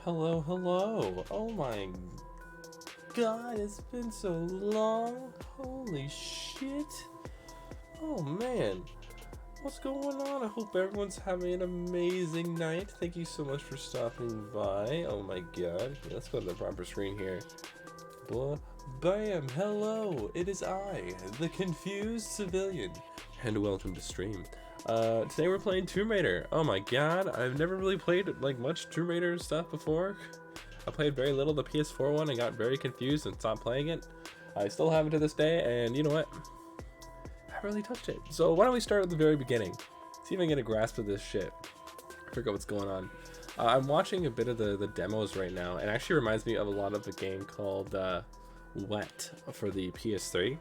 Hello, hello. Oh my god, it's been so long. Holy shit. Oh man, what's going on? I hope everyone's having an amazing night. Thank you so much for stopping by. Oh my god. Let's go to the proper screen here. Blah. Bam! Hello! It is I, the confused civilian, and welcome to stream. Today we're playing Tomb Raider. Oh my god, I've never really played like much Tomb Raider stuff before. I played very little the PS4 one and got very confused and stopped playing it. I still have it to this day, and you know what? I haven't really touched it. So why don't we start at the very beginning? See if I can get a grasp of this shit. Figure out what's going on. I'm watching a bit of the demos right now, and it actually reminds me of a lot of a game called Wet for the PS3,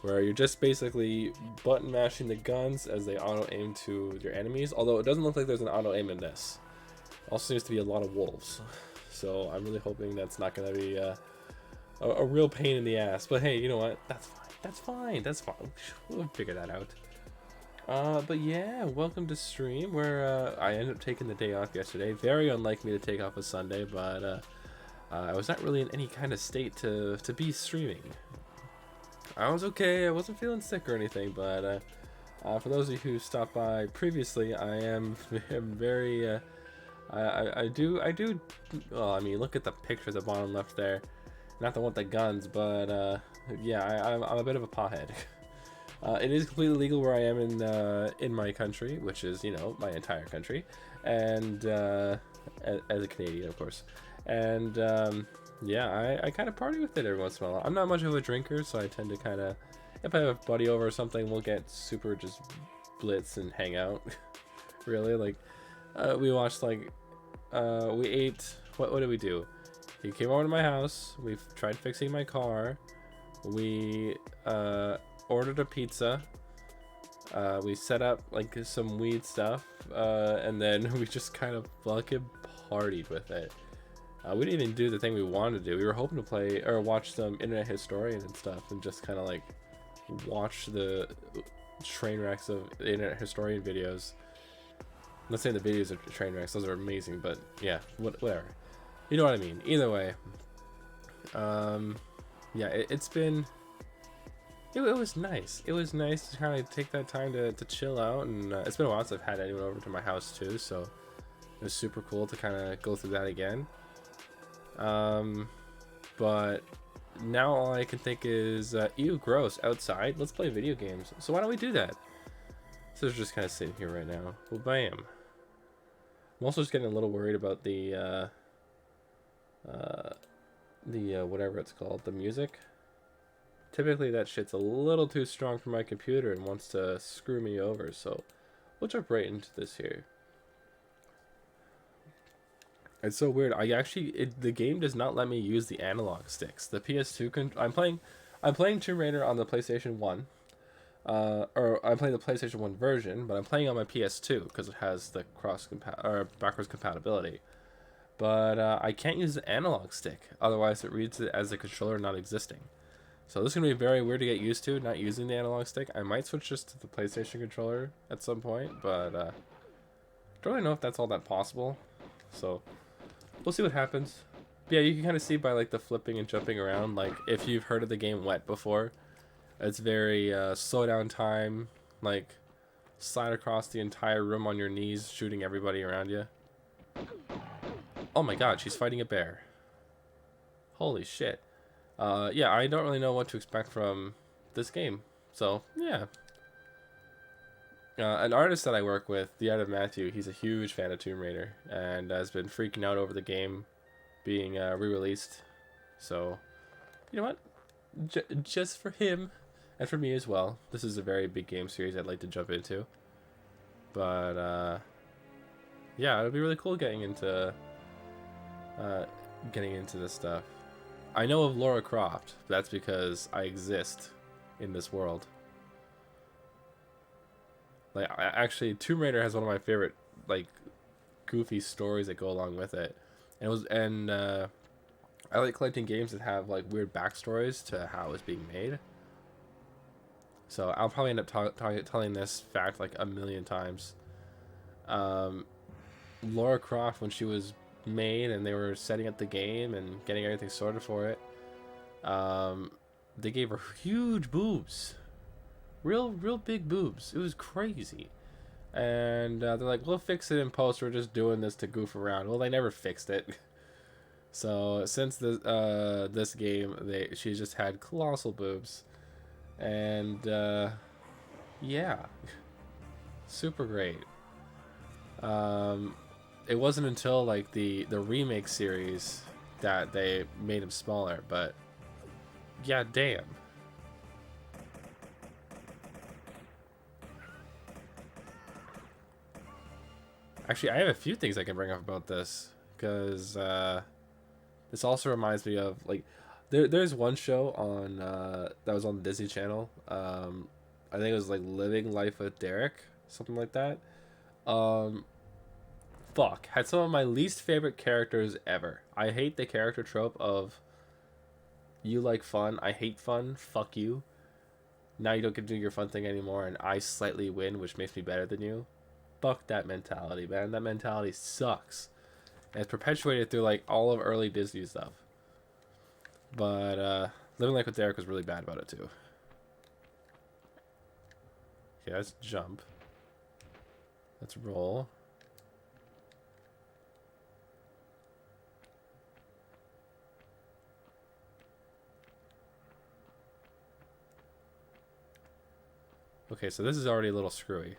where you're just basically button mashing the guns as they auto aim to your enemies, although it doesn't look like there's an auto aim in this. Also seems to be a lot of wolves, so I'm really hoping that's not going to be a real pain in the ass. But hey, you know what? That's fine. That's fine. That's fine. We'll figure that out. But yeah, welcome to stream, where I ended up taking the day off yesterday. Very unlike me to take off a Sunday, but I was not really in any kind of state to be streaming. I was okay. I wasn't feeling sick or anything, but for those of you who stopped by previously, I am very. I do. Well, I mean, look at the picture at the bottom left there. Not the one with the guns, but yeah, I'm a bit of a pothead. It is completely legal where I am in my country, which is, you know, my entire country, and as a Canadian, of course. And yeah, I kind of party with it every once in a while. I'm not much of a drinker, so I tend to kind of, if I have a buddy over or something, we'll get super just blitz and hang out. Really, like we watched like we ate. What did we do? He came over to my house. We tried fixing my car. We ordered a pizza. We set up like some weed stuff, and then we just kind of fucking partied with it. We didn't even do the thing we wanted to do. We were hoping to play or watch some Internet Historian and stuff, and just kind of like watch the train wrecks of Internet Historian videos. I'm not saying the videos are train wrecks; those are amazing, but yeah, whatever. You know what I mean. Either way, yeah, it's been. It was nice. It was nice to kind of take that time to chill out, and it's been a while since I've had anyone over to my house too, so it was super cool to kind of go through that again. But now all I can think is, ew, gross, outside. Let's play video games. So why don't we do that? So it's just kind of sitting here right now. Well, bam. I'm also just getting a little worried about the whatever it's called, the music. Typically that shit's a little too strong for my computer and wants to screw me over, so we'll jump right into this here. It's so weird. The game does not let me use the analog sticks. The PS2 I'm playing Tomb Raider on the PlayStation 1. Or I'm playing the PlayStation 1 version, but I'm playing on my PS2 because it has the backwards compatibility. But I can't use the analog stick, otherwise it reads it as a controller not existing. So this is going to be very weird to get used to, not using the analog stick. I might switch just to the PlayStation controller at some point, but don't really know if that's all that possible. So we'll see what happens. But yeah, you can kind of see by like the flipping and jumping around, like if you've heard of the game Wet before, it's very slow down time, like slide across the entire room on your knees, shooting everybody around you. Oh my god, she's fighting a bear. Holy shit. Yeah, I don't really know what to expect from this game. So, yeah. An artist that I work with, The Art of Matthew, he's a huge fan of Tomb Raider and has been freaking out over the game being re-released. So, you know what? Just for him and for me as well. This is a very big game series I'd like to jump into. But, yeah, it'll be really cool getting into this stuff. I know of Lara Croft. But that's because I exist in this world. Like, actually, Tomb Raider has one of my favorite, like, goofy stories that go along with it. And I like collecting games that have like weird backstories to how it was being made. So I'll probably end up telling this fact like a million times. Lara Croft, when she was made and they were setting up the game and getting everything sorted for it, they gave her huge boobs, real big boobs. It was crazy. And they're like, we'll fix it in post. We're just doing this to goof around. Well, they never fixed it. So since this game, she just had colossal boobs, and yeah, super great. It wasn't until like the remake series that they made him smaller, but yeah, damn. Actually, I have a few things I can bring up about this, because this also reminds me of like there's one show on that was on the Disney Channel. I think it was like Living Life with Derek, something like that. Fuck, had some of my least favorite characters ever. I hate the character trope of you like fun, I hate fun, fuck you. Now you don't get to do your fun thing anymore, and I slightly win, which makes me better than you. Fuck that mentality, man. That mentality sucks. And it's perpetuated through like all of early Disney stuff. But Living Life with Derek was really bad about it too. Okay, let's jump. Let's roll. Okay, so this is already a little screwy.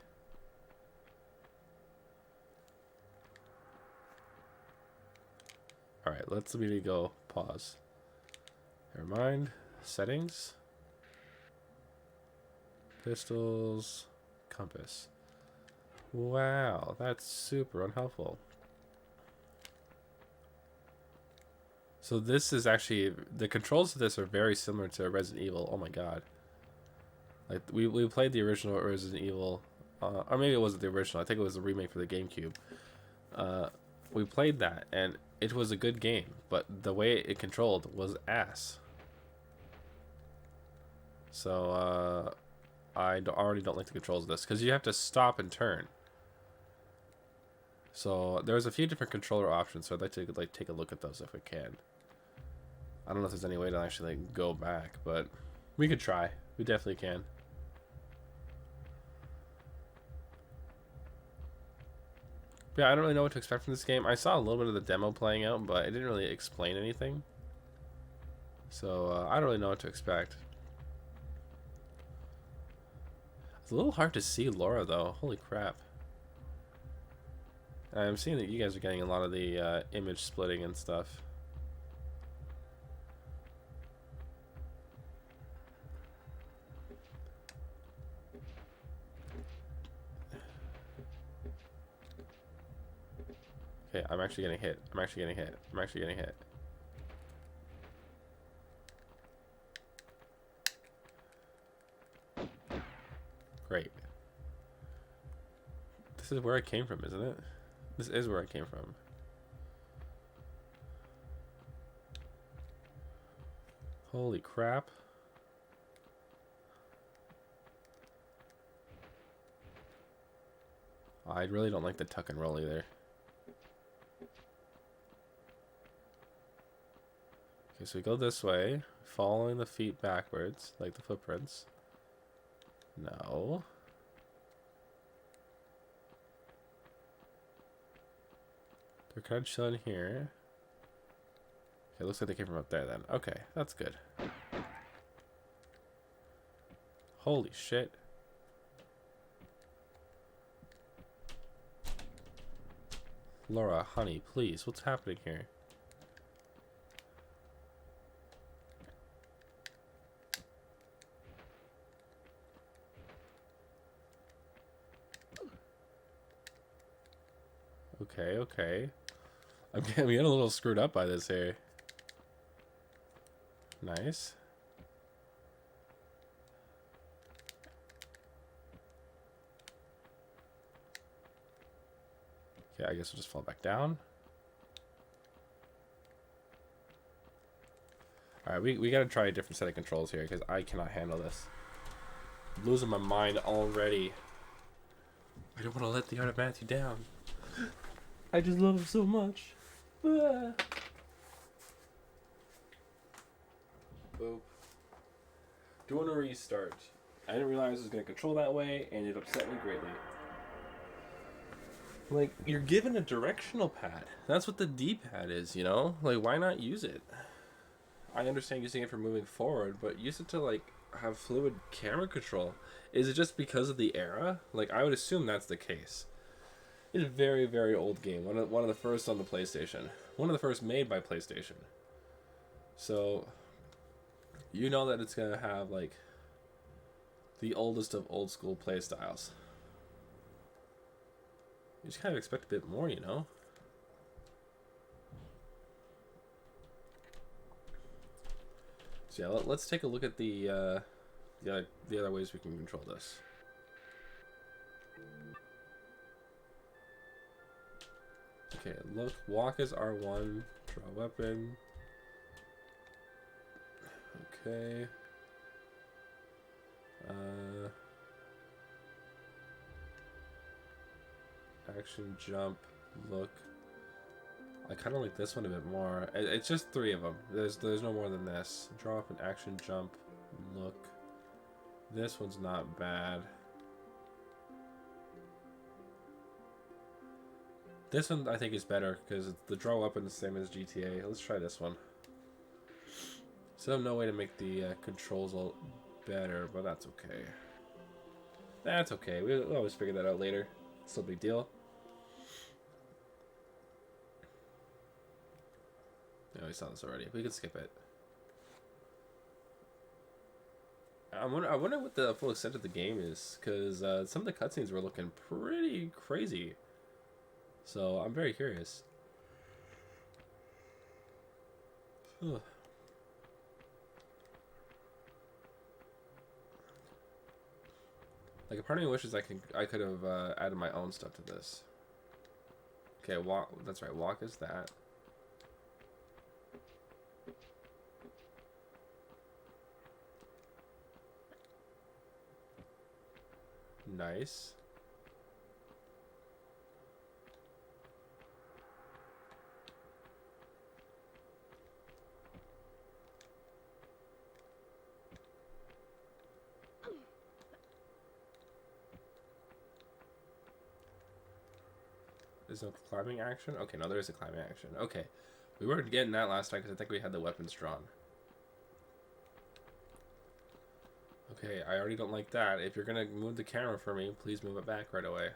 Alright, let's immediately go pause. Never mind. Settings. Pistols. Compass. Wow, that's super unhelpful. So this is actually, the controls of this are very similar to Resident Evil. Oh my god. Like we played the original Resident Evil, or maybe it wasn't the original. I think it was the remake for the GameCube. We played that, and it was a good game, but the way it controlled was ass. So I already don't like the controls of this, because you have to stop and turn. So there's a few different controller options, so I'd like to like take a look at those if we can. I don't know if there's any way to actually like go back, but we could try. We definitely can. Yeah, I don't really know what to expect from this game. I saw a little bit of the demo playing out, but it didn't really explain anything. So I don't really know what to expect. It's a little hard to see Laura though. Holy crap. I'm seeing that you guys are getting a lot of the image splitting and stuff. Okay, I'm actually getting hit. I'm actually getting hit. I'm actually getting hit. Great. This is where I came from, isn't it? This is where I came from. Holy crap. I really don't like the tuck and roll either. Okay, so we go this way, following the feet backwards, like the footprints. No. They're kind of chilling here. Okay, looks like they came from up there then. Okay, that's good. Holy shit. Laura, honey, please, what's happening here? Okay, okay. I'm getting a little screwed up by this here. Nice. Okay, I guess we'll just fall back down. Alright, we gotta try a different set of controls here, because I cannot handle this. I'm losing my mind already. I don't want to let the Art of Matthew down. I just love him so much. Boop. Doing a restart. I didn't realize it was going to control that way, and it upset me greatly. Like, you're given a directional pad. That's what the D-pad is, you know? Like, why not use it? I understand using it for moving forward, but use it to, like, have fluid camera control. Is it just because of the era? Like, I would assume that's the case. It's a very, very old game. One of the first on the PlayStation. One of the first made by PlayStation. So, you know that it's going to have, like, the oldest of old school play styles. You just kind of expect a bit more, you know? So yeah, let's take a look at the other ways we can control this. Okay, look, walk is R1, draw weapon. Okay. Action, jump, look. I kind of like this one a bit more. It's just 3 of them. There's no more than this. Draw weapon, action, jump, look. This one's not bad. This one I think is better because the draw weapon is the same as GTA. Let's try this one. So no way to make the controls all better, but that's okay. That's okay. We'll always figure that out later. It's no big deal. Yeah, we saw this already. We can skip it. I wonder what the full extent of the game is, because some of the cutscenes were looking pretty crazy. So I'm very curious. Like, a part of me wishes I could have added my own stuff to this. Okay, walk. That's right. Walk is that. Nice. There's no climbing action? Okay, no, there is a climbing action. Okay. We weren't getting that last time because I think we had the weapons drawn. Okay, I already don't like that. If you're going to move the camera for me, please move it back right away.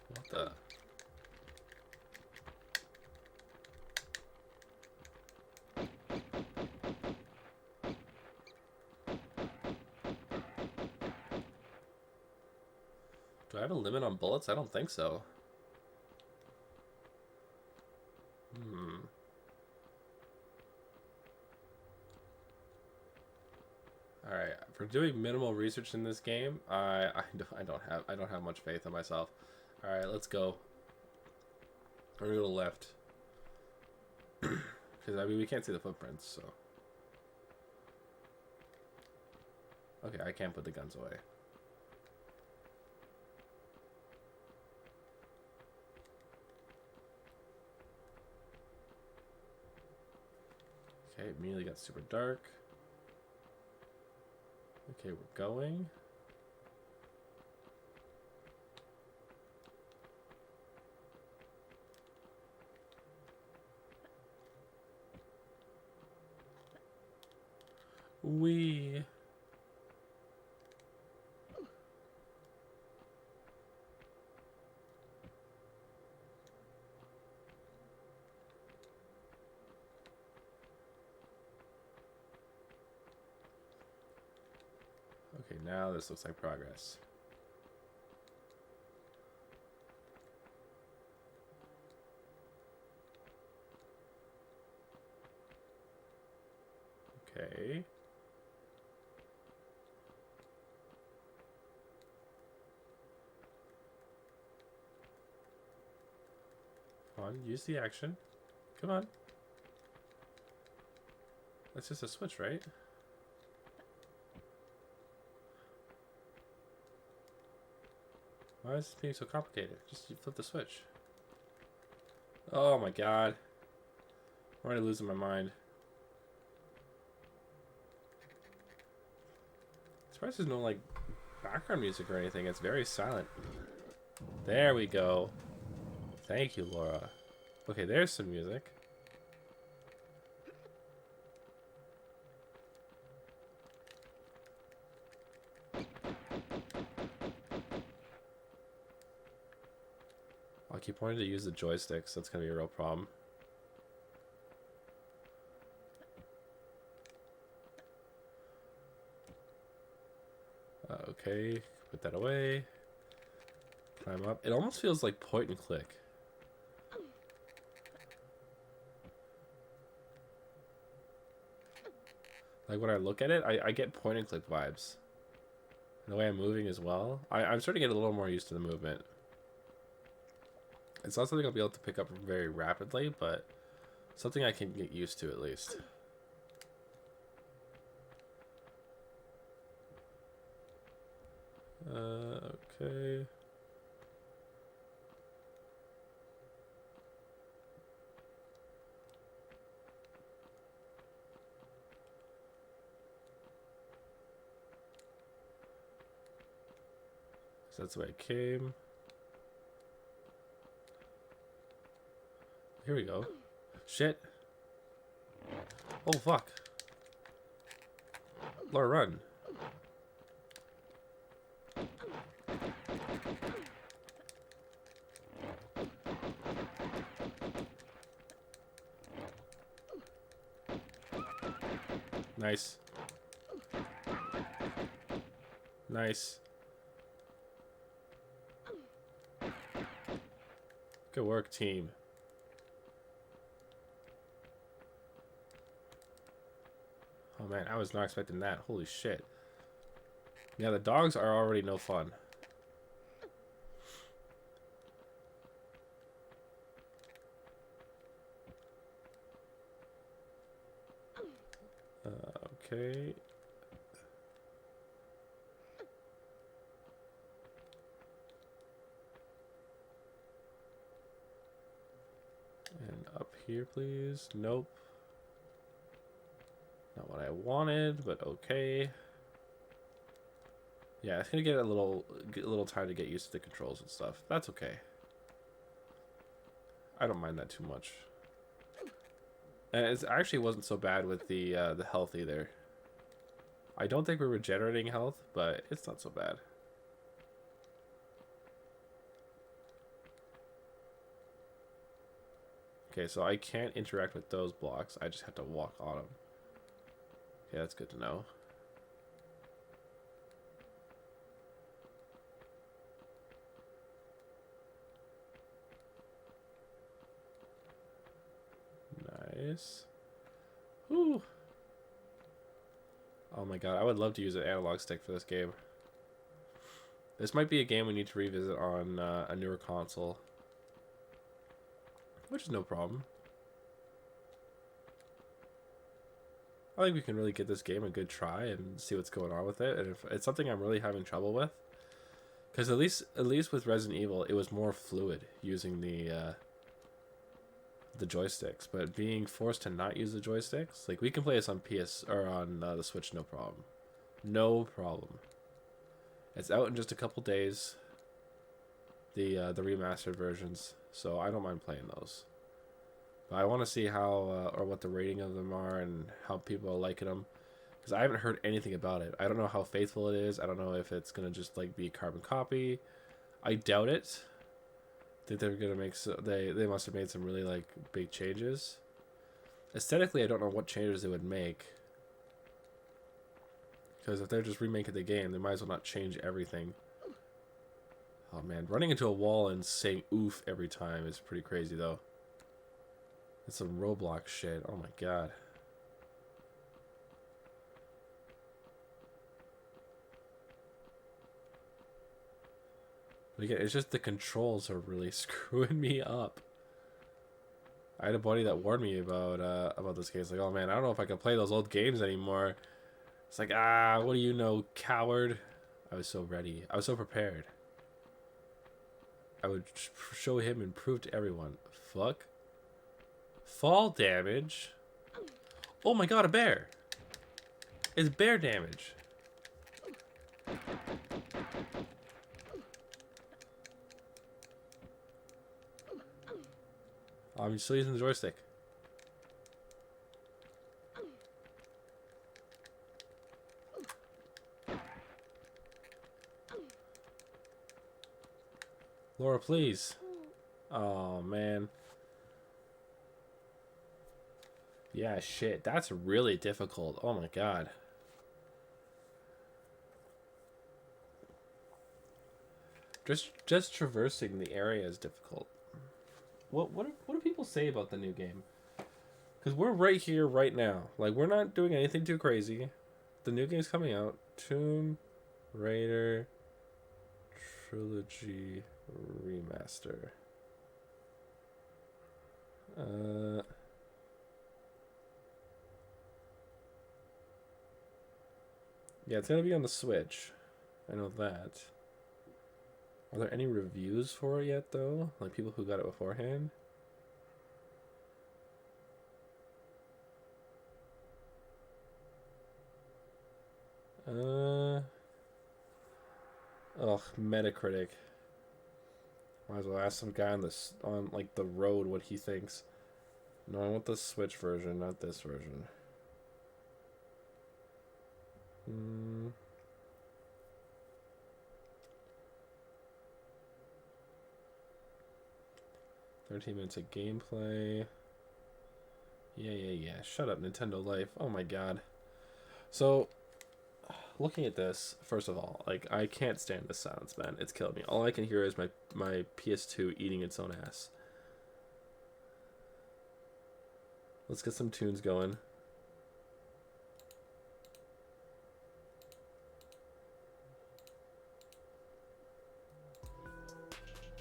What the... Do I have a limit on bullets? I don't think so. Alright, for doing minimal research in this game, I don't have much faith in myself. Alright, let's go. We're gonna go to the left. Because, I mean, we can't see the footprints, so... Okay, I can't put the guns away. Okay, immediately got super dark. Okay, we're going. Okay, now this looks like progress. Okay. Come on, use the action. Come on. That's just a switch, right? Why is this being so complicated? Just flip the switch. Oh my god. I'm already losing my mind. I'm surprised there's no like background music or anything. It's very silent. There we go. Thank you, Laura. Okay, there's some music. I'll keep wanting to use the joysticks. That's gonna be a real problem. Okay, put that away. Climb up. It almost feels like point and click. Like when I look at it, I get point and click vibes. And the way I'm moving as well. I'm starting to get a little more used to the movement. It's not something I'll be able to pick up very rapidly, but something I can get used to at least. Okay. So that's the way it came. Here we go. Shit. Oh, fuck. Laura, run. Nice. Nice. Good work, team. Oh man, I was not expecting that. Holy shit. Yeah, the dogs are already no fun. Okay. And up here, please. Nope. Not what I wanted, but okay. Yeah, it's gonna get a little time to get used to the controls and stuff. That's okay. I don't mind that too much. And it actually wasn't so bad with the health either. I don't think we're regenerating health, but it's not so bad. Okay, so I can't interact with those blocks. I just have to walk on them. Okay, that's good to know. Nice. Whew. Oh my god, I would love to use an analog stick for this game. This might be a game we need to revisit on a newer console. Which is no problem. I think we can really get this game a good try and see what's going on with it. And if it's something I'm really having trouble with, because at least with Resident Evil, it was more fluid using the joysticks. But being forced to not use the joysticks, like we can play this on PS or on the Switch, no problem, no problem. It's out in just a couple days. The remastered versions, so I don't mind playing those. But I want to see how or what the rating of them are and how people are liking them, because I haven't heard anything about it. I don't know how faithful it is. I don't know if it's gonna just like be a carbon copy. I doubt it. I think they're gonna make they must have made some really like big changes. Aesthetically, I don't know what changes they would make, because if they're just remaking the game, they might as well not change everything. Oh man, running into a wall and saying oof every time is pretty crazy though. It's some Roblox shit. Oh my god. But again, it's just the controls are really screwing me up. I had a buddy that warned me about this game. It's like, oh man, I don't know if I can play those old games anymore. It's like, what do you know, coward? I was so ready. I was so prepared. I would show him and prove to everyone. Fuck. Fall damage. Oh my god, a bear. It's bear damage. I'm still using the joystick. Laura, please. Oh, man. Yeah, shit. That's really difficult. Oh, my God. Just traversing the area is difficult. What do people say about the new game? Because we're right here, right now. Like, we're not doing anything too crazy. The new game's coming out. Tomb Raider Trilogy Remaster. Yeah, it's gonna be on the Switch. I know that. Are there any reviews for it yet, though? Like, people who got it beforehand? Ugh, Metacritic. Might as well ask some guy on like the road what he thinks. No, I want the Switch version, not this version. 13 minutes of gameplay. Yeah. Shut up, Nintendo Life. Oh my god. So, looking at this, first of all, like, I can't stand this silence, man. It's killing me. All I can hear is my PS2 eating its own ass. Let's get some tunes going.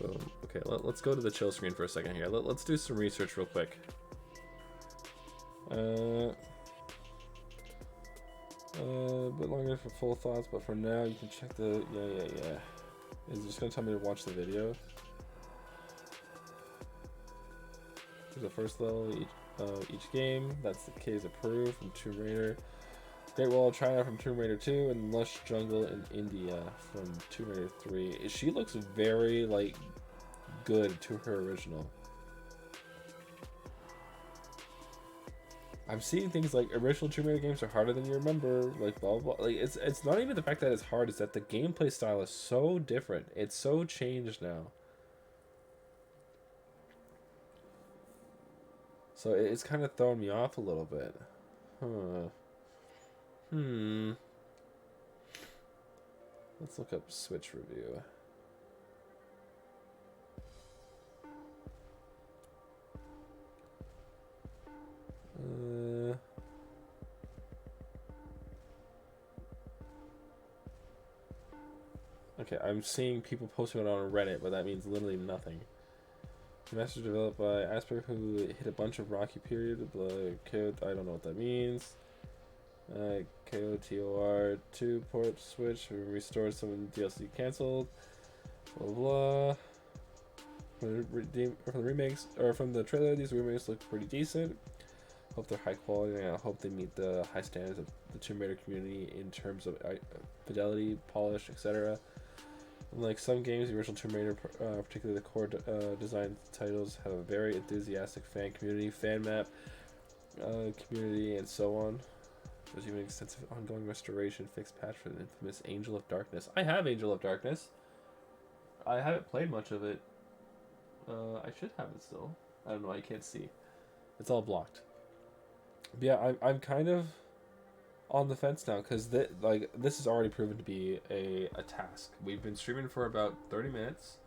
Boom. Okay, let's go to the chill screen for a second here. Let's do some research real quick. A bit longer for full thoughts, but for now you can check the... Yeah. Is it just gonna tell me to watch the video? There's the first level each game. That's the case approved from Tomb Raider. Great Wall of China from Tomb Raider 2, and Lush Jungle in India from Tomb Raider 3. She looks very, like, good to her original. I'm seeing things like original Tomb Raider games are harder than you remember, like blah blah blah. Like it's not even the fact that it's hard, it's that the gameplay style is so different. It's so changed now. So it's kind of throwing me off a little bit. Let's look up Switch review. Okay, I'm seeing people posting it on Reddit, but that means literally nothing. The master developed by Asper, who hit a bunch of rocky period. I don't know what that means. KOTOR 2 port switch. We restored some DLC canceled. Blah blah. From the remakes or from the trailer, these remakes look pretty decent. Hope they're high quality, and I hope they meet the high standards of the Tomb Raider community in terms of fidelity, polish, etc. Like some games, the original Tomb Raider, particularly the core design titles, have a very enthusiastic fan community, fan map community, and so on. There's even extensive ongoing restoration, fixed patch for the infamous Angel of Darkness. I have Angel of Darkness. I haven't played much of it. I should have it still. I don't know. I can't see. It's all blocked. But yeah, I'm kind of on the fence now because this is already proven to be a task. We've been streaming for about 30 minutes.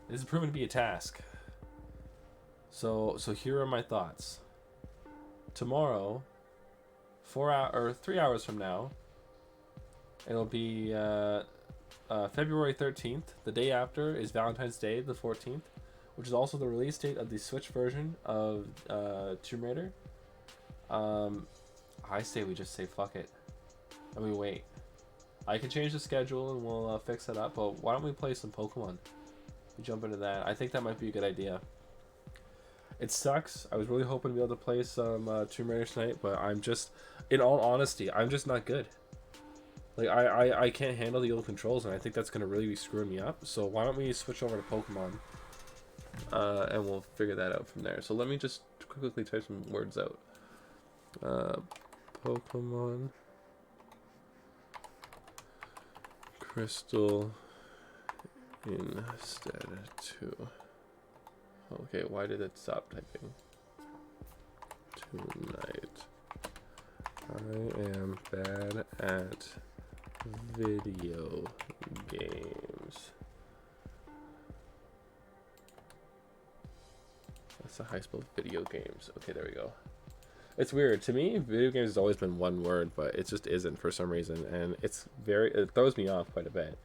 This is proven to be a task. So here are my thoughts. Tomorrow, 3 hours from now, it'll be February 13th. The day after is Valentine's Day, the 14th, which is also the release date of the Switch version of Tomb Raider. I say we just say fuck it and we wait. I can change the schedule and we'll fix it up, but why don't we play some Pokemon We jump into that. I think that might be a good idea. It sucks. I was really hoping to be able to play some Tomb Raider tonight, but I'm just, in all honesty, I'm just not good. Like, I can't handle the old controls, and I think that's going to really be screwing me up. So why don't we switch over to Pokemon, and we'll figure that out from there. So let me just quickly type some words out. Pokemon Crystal instead to... Okay, why did it stop typing? Tonight. I am bad at video games. That's the high spell video games. Okay, there we go. It's weird. To me, video games has always been one word, but it just isn't for some reason. And it throws me off quite a bit.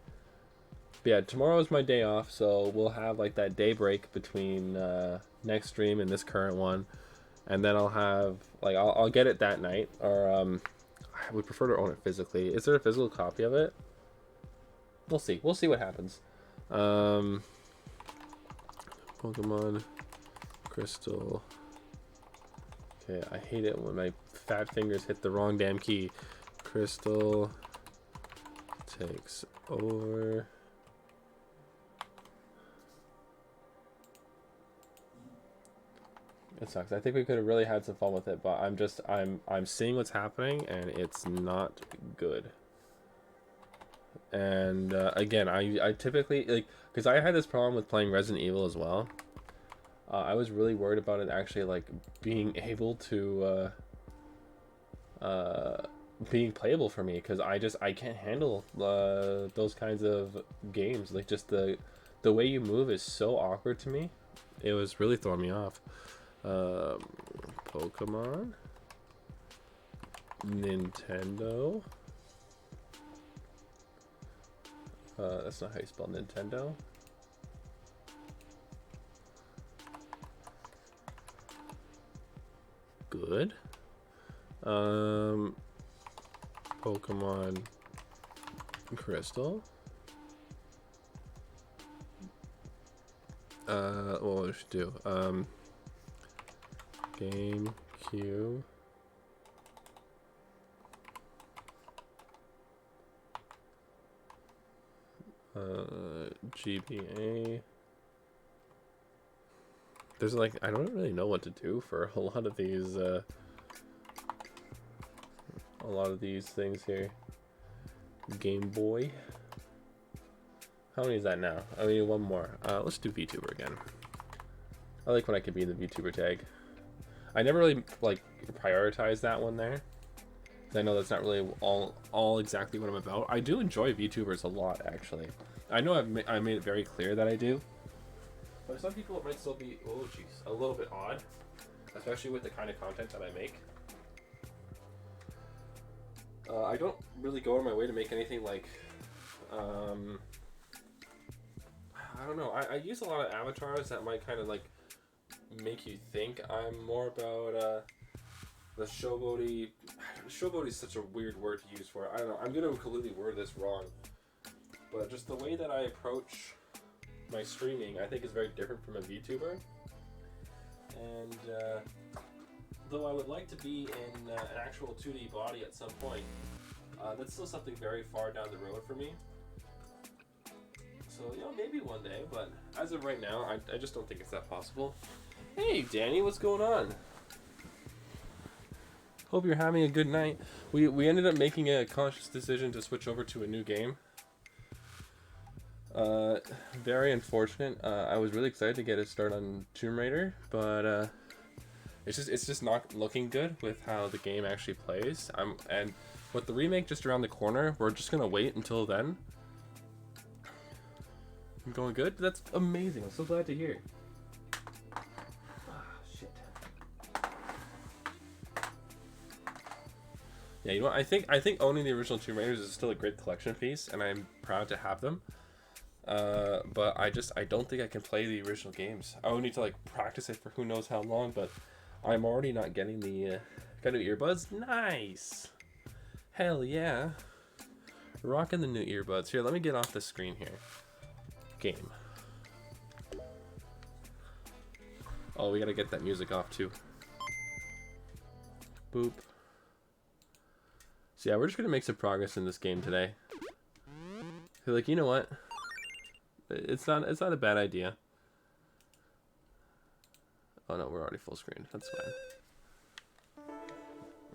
But yeah, tomorrow is my day off, so we'll have like that day break between next stream and this current one. And then I'll have, like, I'll get it that night, or I would prefer to own it physically. Is there a physical copy of it? We'll see. We'll see what happens. Pokemon Crystal. Okay, I hate it when my fat fingers hit the wrong damn key. Crystal takes over. It sucks. I think we could have really had some fun with it, but I'm seeing what's happening, and it's not good. And again, I typically, like, because I had this problem with playing Resident Evil as well. I was really worried about it actually, like, being able to being playable for me, because I can't handle those kinds of games. Like, just the way you move is so awkward to me. It was really throwing me off. Pokemon, Nintendo. That's not how you spell Nintendo. Good. Pokemon Crystal. What we should do? GameCube. GBA. There's like, I don't really know what to do for a lot of these things here. Game Boy. How many is that now? I need one more. Let's do VTuber again. I like when I can be in the VTuber tag. I never really like prioritize that one there, because I know that's not really all exactly what I'm about. I do enjoy VTubers a lot, actually. I know I made it very clear that I do, but some people it might still be, oh jeez, a little bit odd, especially with the kind of content that I make. I don't really go out of my way to make anything like, I don't know. I use a lot of avatars that might kind of like make you think I'm more about the showboaty. Showboaty is such a weird word to use for it. I don't know. I'm gonna completely word this wrong, but just the way that I approach my streaming, I think is very different from a VTuber. And though I would like to be in an actual 2D body at some point, that's still something very far down the road for me. So, you know, maybe one day, but as of right now, I just don't think it's that possible. Hey, Danny, what's going on? Hope you're having a good night. We ended up making a conscious decision to switch over to a new game. Very unfortunate. I was really excited to get a start on Tomb Raider, but it's just not looking good with how the game actually plays. And with the remake just around the corner, we're just gonna wait until then. I'm going good? That's amazing. I'm so glad to hear. Shit. Yeah, you know what? I think owning the original Tomb Raiders is still a great collection piece, and I'm proud to have them. But I don't think I can play the original games. I would need to like practice it for who knows how long, but I'm already not getting the got new earbuds. Nice. Hell yeah. Rocking the new earbuds. Here, let me get off the screen here. Game. Oh, we gotta get that music off too. Boop. So yeah, we're just gonna make some progress in this game today. Like, you know what? It's not a bad idea. Oh no, we're already full screen. That's fine.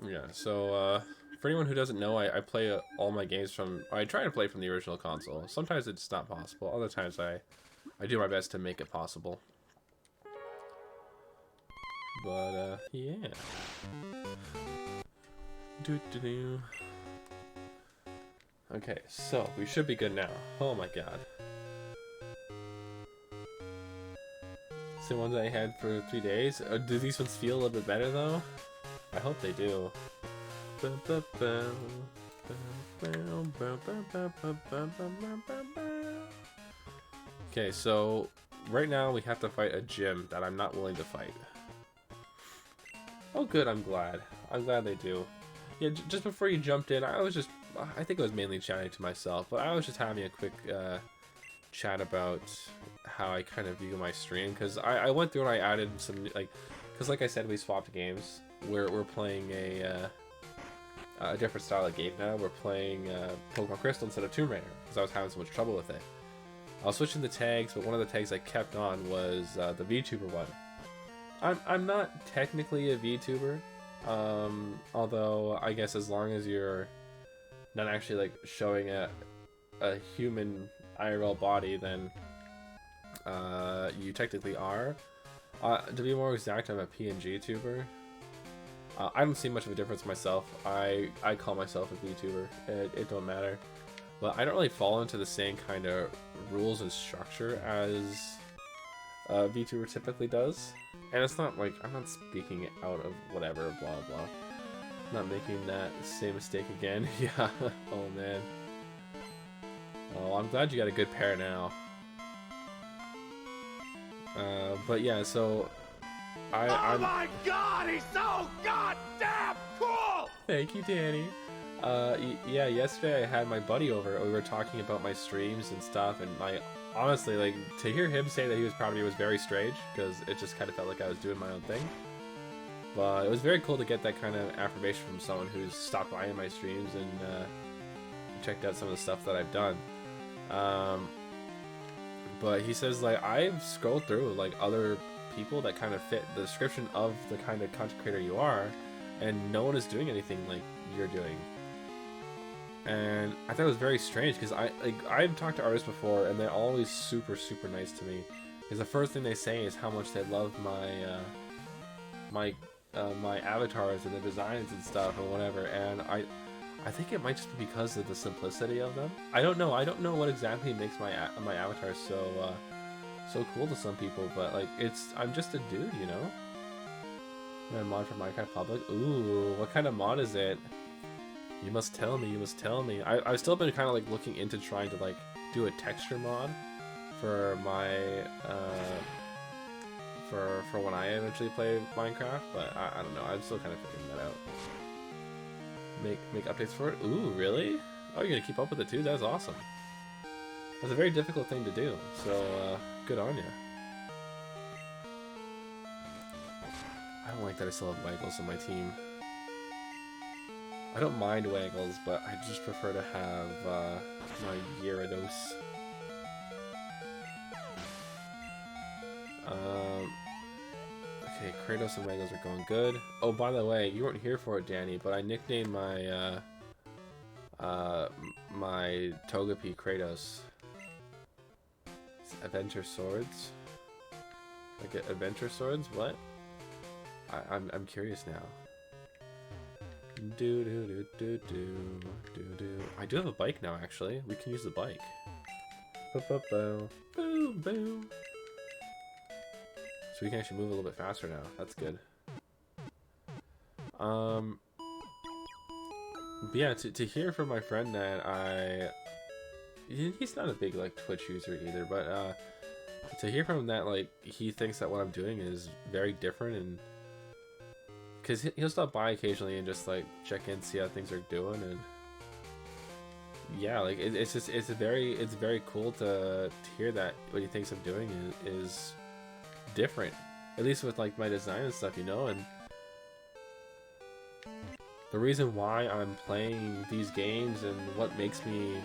Yeah, so for anyone who doesn't know, I play all my games from... I try to play from the original console. Sometimes it's not possible. Other times I do my best to make it possible. But, yeah. Doo-doo-doo. Okay, so we should be good now. Oh my god. It's the ones I had for 3 days. Do these ones feel a little bit better though? I hope they do. Okay, so right now we have to fight a gym that I'm not willing to fight. Oh good, I'm glad. I'm glad they do. Yeah, just before you jumped in, I think I was mainly chatting to myself, but I was just having a quick chat about how I kind of view my stream, because I went through and I added some, like, because like I said, we swapped games. We're playing a different style of game now. We're playing Pokemon Crystal instead of Tomb Raider, because I was having so much trouble with it. I was switching the tags, but one of the tags I kept on was the VTuber one. I'm not technically a VTuber, although I guess as long as you're not actually like showing a human IRL body, then you technically are. To be more exact, I'm a PNG tuber. I don't see much of a difference myself. I call myself a VTuber. It don't matter. But I don't really fall into the same kind of rules and structure as a VTuber typically does. And it's not like, I'm not speaking out of whatever, blah blah. Not making that same mistake again. Yeah. Oh man. Oh, I'm glad you got a good pair now. But yeah, so Oh my god, he's so goddamn cool! Thank you, Danny. Yeah, yesterday I had my buddy over. We were talking about my streams and stuff, and honestly, like, to hear him say that he was proud of me was very strange, because it just kind of felt like I was doing my own thing. But it was very cool to get that kind of affirmation from someone who's stopped by in my streams and checked out some of the stuff that I've done. But he says, like, I've scrolled through, like, other people that kind of fit the description of the kind of content creator you are, and no one is doing anything like you're doing. And I thought it was very strange, because I've talked to artists before, and they're always super nice to me. Because the first thing they say is how much they love my my avatars and the designs and stuff and whatever. And I think it might just be because of the simplicity of them. I don't know what exactly makes my avatar so cool to some people, but like, I'm just a dude, you know. My mod for Minecraft Public. Ooh, what kind of mod is it? You must tell me. You must tell me. I've still been kind of like looking into trying to like do a texture mod for my for when I eventually play Minecraft, but I don't know. I'm still kind of figuring that out. Make updates for it. Ooh, really? Oh, you're gonna keep up with it too? That's awesome. That's a very difficult thing to do. So good on you. I don't like that I still have Waggles on my team. I don't mind Waggles, but I just prefer to have my Gyarados. Okay, Kratos and Waggles are going good. Oh, by the way, you weren't here for it, Danny, but I nicknamed my my Togepi Kratos. It's Adventure Swords? Like Adventure Swords? What? I'm curious now. Do do do do do do do. I do have a bike now, actually. We can use the bike. Boom, boom. So we can actually move a little bit faster now. That's good. But yeah, to hear from my friend that he's not a big like Twitch user either, but to hear from him that like he thinks that what I'm doing is very different, and because he'll stop by occasionally and just like check in, see how things are doing, and yeah, like it's very cool to hear that what he thinks I'm doing is different, at least with like my design and stuff, you know. And the reason why I'm playing these games and what makes me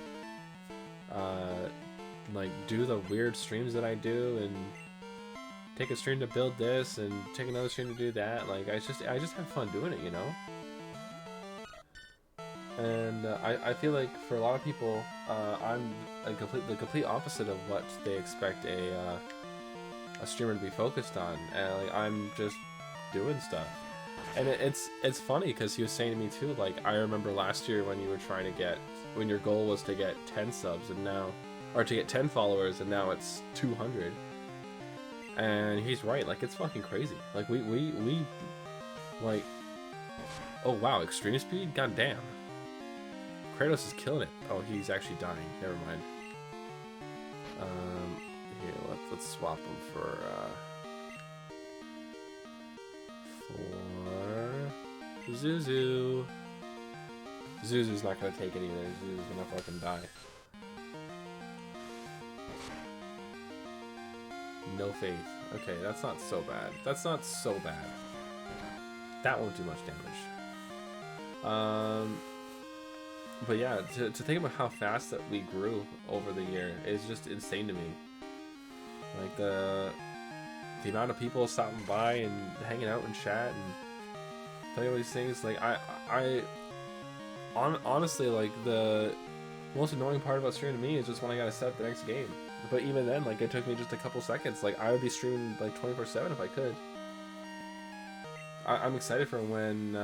like do the weird streams that I do and take a stream to build this and take another stream to do that, like I just have fun doing it, you know. And I feel like for a lot of people, I'm the complete opposite of what they expect a streamer to be focused on, and like I'm just doing stuff. And it's funny because he was saying to me too, like I remember last year when you were trying to get, when your goal was to get 10 subs and now, or to get 10 followers and now it's 200. And he's right, like it's fucking crazy. Like we like, oh wow, extreme speed, goddamn. Kratos is killing it. Oh, he's actually dying. Never mind. Here, let's swap him for Zuzu. Zuzu's not gonna take it either. Zuzu's gonna fucking die. No faith. Okay, that's not so bad. That's not so bad. That won't do much damage. But yeah, to think about how fast that we grew over the year is just insane to me. Like the amount of people stopping by and hanging out and chat and playing all these things. Like honestly, like the most annoying part about streaming to me is just when I gotta set up the next game. But even then, like it took me just a couple seconds. Like I would be streaming like 24/7 if I could. I'm excited for when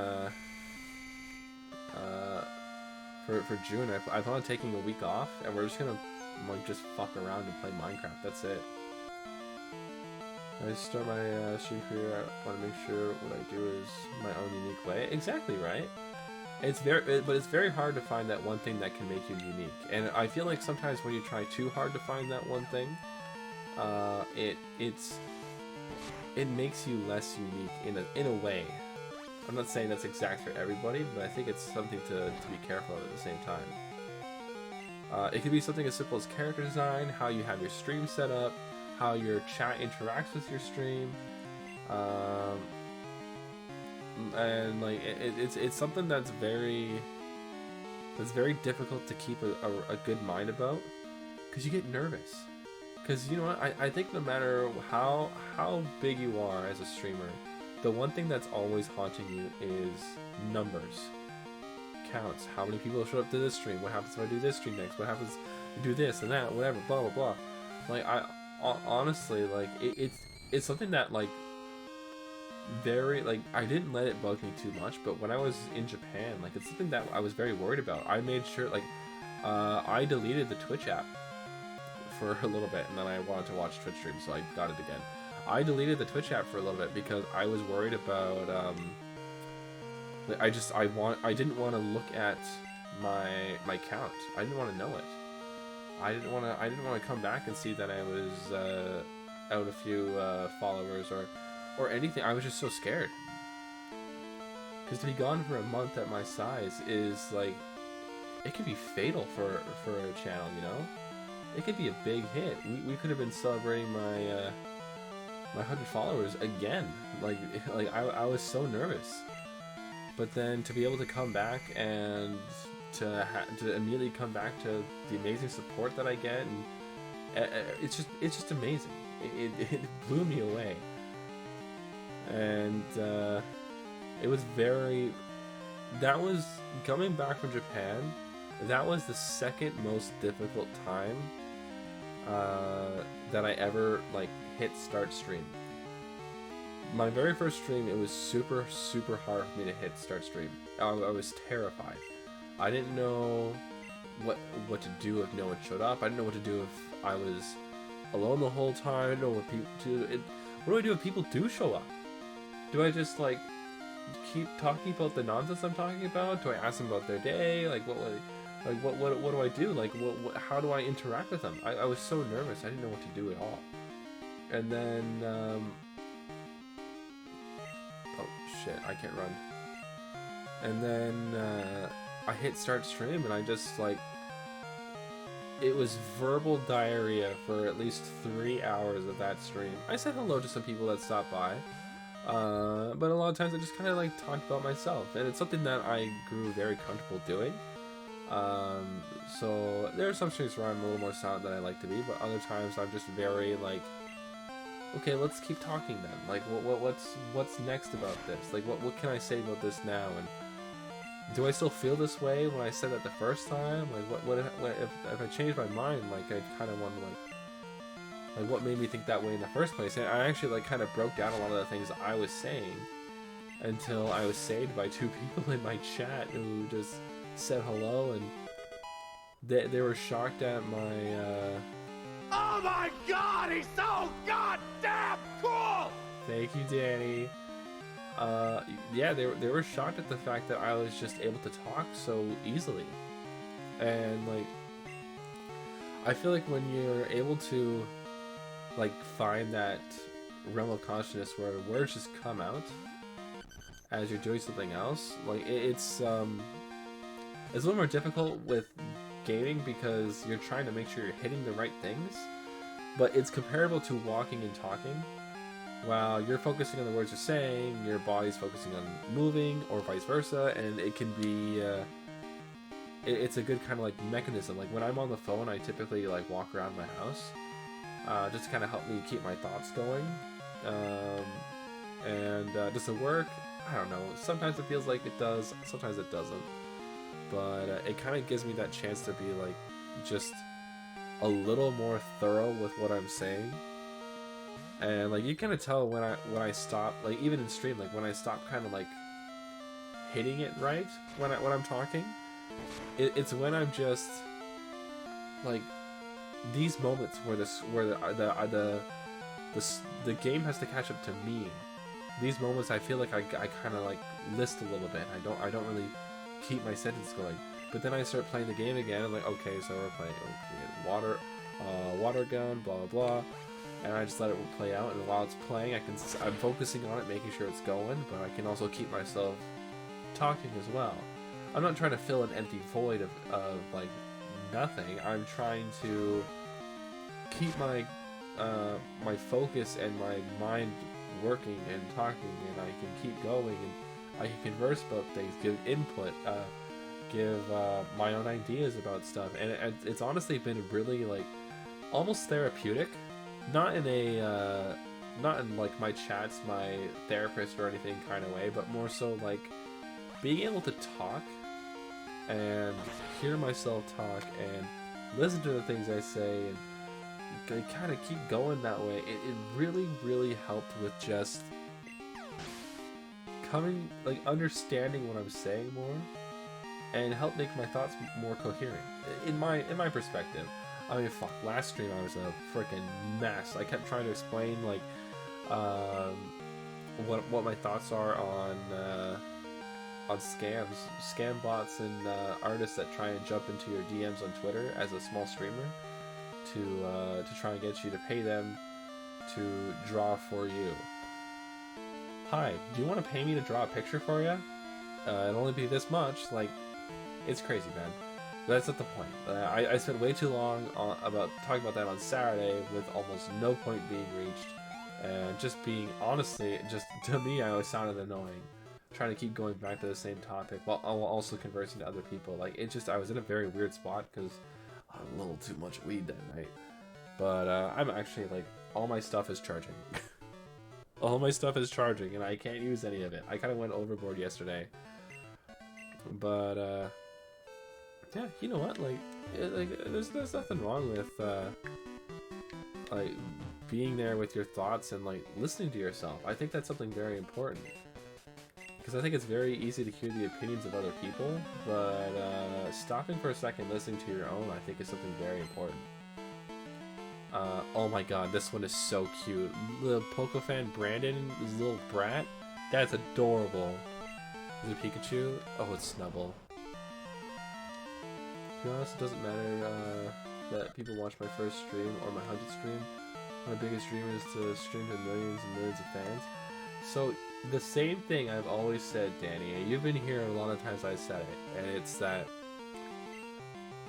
for June. I plan on taking a week off, and we're just gonna like just fuck around and play Minecraft. That's it. I start my stream career. I want to make sure what I do is my own unique way. Exactly right. But it's very hard to find that one thing that can make you unique. And I feel like sometimes when you try too hard to find that one thing, it makes you less unique in a way. I'm not saying that's exact for everybody, but I think it's something to be careful of at the same time. It could be something as simple as character design, how you have your stream set up, how your chat interacts with your stream, and like it's something that's very difficult to keep a good mind about, because you get nervous. Because you know what, I think no matter how big you are as a streamer, the one thing that's always haunting you is numbers, counts. How many people show up to this stream? What happens if I do this stream next? What happens if I do this and that? Whatever, blah blah blah. Like I honestly, like it's something that like very, like I didn't let it bug me too much, but when I was in Japan, like it's something that I was very worried about. I made sure, like I deleted the Twitch app for a little bit, and then I wanted to watch Twitch streams, so I got it again. I deleted the Twitch app for a little bit because I was worried about I didn't want to look at my count. I didn't want to know it. I didn't want to come back and see that I was out a few followers or anything. I was just so scared, because to be gone for a month at my size is like, it could be fatal for a channel, you know. It could be a big hit. We could have been celebrating my 100 followers again. Like I was so nervous. But then to be able to come back and to immediately come back to the amazing support that I get, and it's just amazing. It blew me away. And it was that was, coming back from Japan, that was the second most difficult time that I ever like hit start stream. My very first stream, it was super hard for me to hit start stream. I was terrified. I didn't know what to do if no one showed up. I didn't know what to do if I was alone the whole time. I didn't know what do I do if people do show up? Do I just like keep talking about the nonsense I'm talking about? Do I ask them about their day? Like what do I do? Like how do I interact with them? I was so nervous. I didn't know what to do at all. And then oh shit, I can't run. And then I hit start stream, and I just like it was verbal diarrhea for at least 3 hours of that stream. I said hello to some people that stopped by, but a lot of times I just kind of like talked about myself, and it's something that I grew very comfortable doing. So there are some streams where I'm a little more silent than I like to be, but other times I'm just very like, okay, let's keep talking then. Like, what's next about this? Like, what can I say about this now? And do I still feel this way when I said that the first time? Like, what if I changed my mind? Like, I kind of want to like what made me think that way in the first place? And I actually like kind of broke down a lot of the things I was saying until I was saved by 2 people in my chat who just said hello, and they were shocked at my. Oh my God, he's so goddamn cool! Thank you, Danny. Yeah, they were shocked at the fact that I was just able to talk so easily, and like, I feel like when you're able to like find that realm of consciousness where words just come out as you're doing something else, like it's a little more difficult with gaming because you're trying to make sure you're hitting the right things, but it's comparable to walking and talking. While you're focusing on the words you're saying, your body's focusing on moving, or vice versa, and it can be it's a good kind of like mechanism. Like when I'm on the phone, I typically like walk around my house just to kind of help me keep my thoughts going, and does it work? I don't know. Sometimes it feels like it does, sometimes it doesn't, but it kind of gives me that chance to be like just a little more thorough with what I'm saying. And like you kind of tell when I stop, like even in stream, like when I stop kind of like hitting it right when I'm talking, it's when I'm just like these moments where the game has to catch up to me. These moments I feel like I kind of like list a little bit. I don't really keep my sentence going. But then I start playing the game again. I'm like, okay, so we're playing water gun, blah blah blah. And I just let it play out, and while it's playing, I'm focusing on it, making sure it's going, but I can also keep myself talking as well. I'm not trying to fill an empty void of like nothing. I'm trying to keep my my focus and my mind working and talking, and I can keep going, and I can converse about things, give input, give my own ideas about stuff, and it's honestly been really like almost therapeutic. Not in a, not in like my chats, my therapist or anything kind of way, but more so like being able to talk and hear myself talk and listen to the things I say and kind of keep going that way. It really, really helped with just understanding what I'm saying more, and help make my thoughts more coherent in my perspective. I mean, fuck, last stream I was a freaking mess. I kept trying to explain, like, what my thoughts are on scam bots, and artists that try and jump into your DMs on Twitter as a small streamer to try and get you to pay them to draw for you. Hi, do you want to pay me to draw a picture for you? It'll only be this much. Like, it's crazy, man. That's not the point. I spent way too long about talking about that on Saturday with almost no point being reached, and just being, honestly, just to me, I always sounded annoying, trying to keep going back to the same topic while also conversing to other people. Like, I was in a very weird spot because I had a little too much weed that night. But I'm actually, like, all my stuff is charging. All my stuff is charging, and I can't use any of it. I kind of went overboard yesterday. But, yeah, you know what? Like there's nothing wrong with like being there with your thoughts and like listening to yourself. I think that's something very important, because I think it's very easy to hear the opinions of other people, but stopping for a second, listening to your own, I think is something very important. Oh my god, this one is so cute. Little Poco fan Brandon, his little brat. That's adorable. Is it Pikachu? Oh, it's Snubble. To be honest, it doesn't matter that people watch my first stream or my 100th stream. My biggest dream is to stream to millions and millions of fans. So, the same thing I've always said, Danny, and you've been here a lot of times I said it, and it's that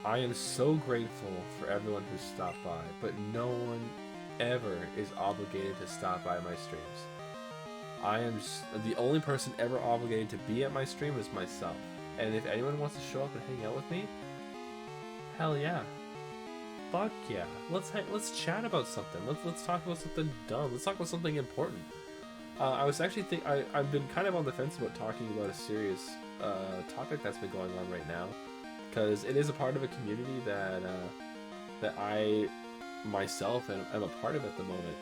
I am so grateful for everyone who stopped by, but no one ever is obligated to stop by my streams. I am the only person ever obligated to be at my stream is myself. And if anyone wants to show up and hang out with me, hell yeah. Fuck yeah. Let's chat about something. Let's talk about something dumb. Let's talk about something important. I was actually I've been kind of on the fence about talking about a serious topic that's been going on right now, because it is a part of a community that I myself am a part of at the moment,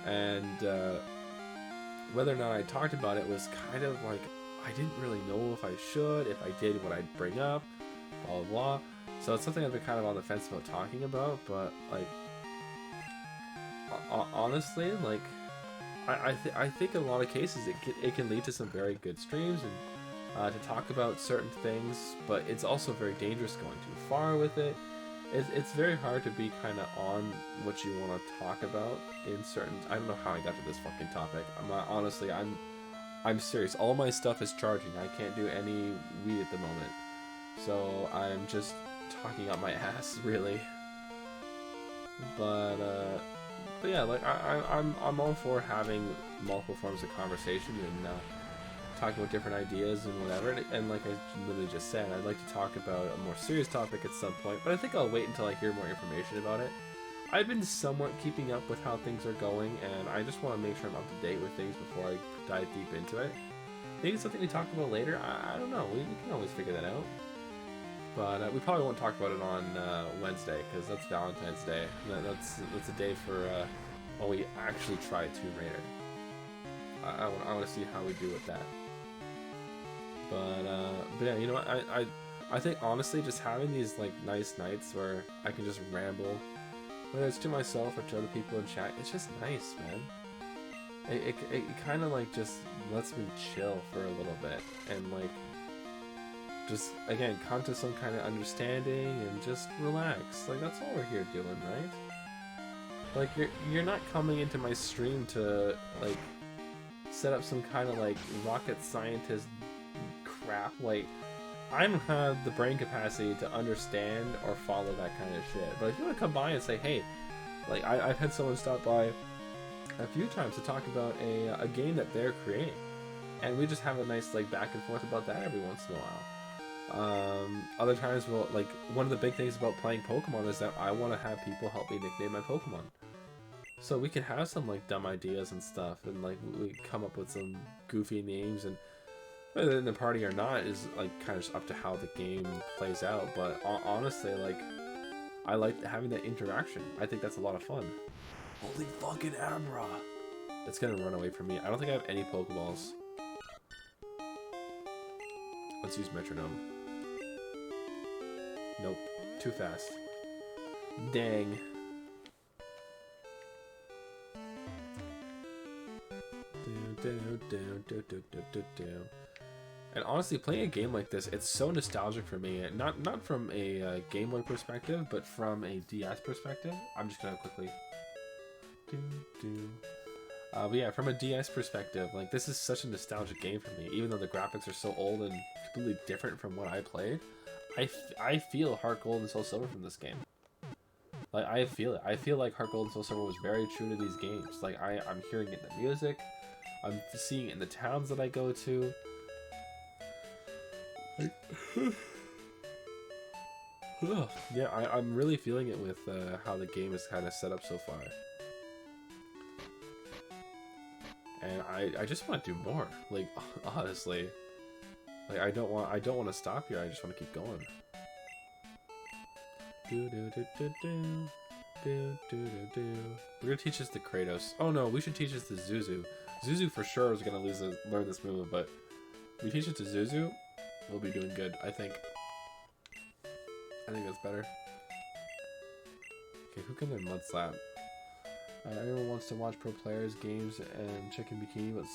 and whether or not I talked about it was kind of like I didn't really know if I should, if I did what I'd bring up, blah blah blah. So it's something I've been kind of on the fence about talking about, but like honestly, like I think in a lot of cases it can lead to some very good streams and to talk about certain things, but it's also very dangerous going too far with it. It's very hard to be kind of on what you want to talk about in certain. I don't know how I got to this fucking topic. Honestly, I'm serious. All my stuff is charging. I can't do any weed at the moment, so I'm just talking out my ass, really. But yeah, like I'm all for having multiple forms of conversation and talking about different ideas and whatever. And like I literally just said, I'd like to talk about a more serious topic at some point, but I think I'll wait until I hear more information about it. I've been somewhat keeping up with how things are going, and I just want to make sure I'm up to date with things before I dive deep into it. Maybe it's something to talk about later. I don't know. We can always figure that out. But we probably won't talk about it on Wednesday, because that's Valentine's Day. That's a day for when we actually try Tomb Raider. I want to see how we do with that. But yeah, you know what? I think honestly, just having these like nice nights where I can just ramble, whether it's to myself or to other people in chat, it's just nice, man. It kind of like just lets me chill for a little bit and like just again come to some kind of understanding and just relax. Like that's all we're here doing, right? Like you're not coming into my stream to like set up some kind of like rocket scientist crap. Like I don't have the brain capacity to understand or follow that kind of shit. But if you want to come by and say, hey, like I've had someone stop by a few times to talk about a game that they're creating, and we just have a nice like back and forth about that every once in a while. Other times we'll like one of the big things about playing Pokemon is that I want to have people help me nickname my Pokemon, so we can have some like dumb ideas and stuff, and like we come up with some goofy names, and whether in the party or not is like kind of just up to how the game plays out. But honestly, like I like having that interaction. I think that's a lot of fun. Holy fucking Abra! It's gonna run away from me. I don't think I have any Pokeballs. Let's use Metronome. Nope. Too fast. Dang. And honestly, playing a game like this, it's so nostalgic for me. Not from a Game Boy perspective, but from a DS perspective. I'm just gonna quickly... but yeah, from a DS perspective, like this is such a nostalgic game for me. Even though the graphics are so old and completely different from what I played, I feel Heart Gold and Soul Silver from this game. Like I feel it. I feel like Heart Gold and Soul Silver was very true to these games. Like I'm hearing it in the music, I'm seeing it in the towns that I go to. Yeah, I'm really feeling it with how the game is kind of set up so far. And I just want to do more. Like honestly, like I don't want to stop here. I just want to keep going. We're gonna teach us the Kratos. Oh no, we should teach us the Zuzu. Zuzu for sure is gonna learn this move, but if we teach it to Zuzu, we'll be doing good. I think that's better. Okay, who can learn Mud Slap? Everyone wants to watch pro players, games, and chicken bikini, but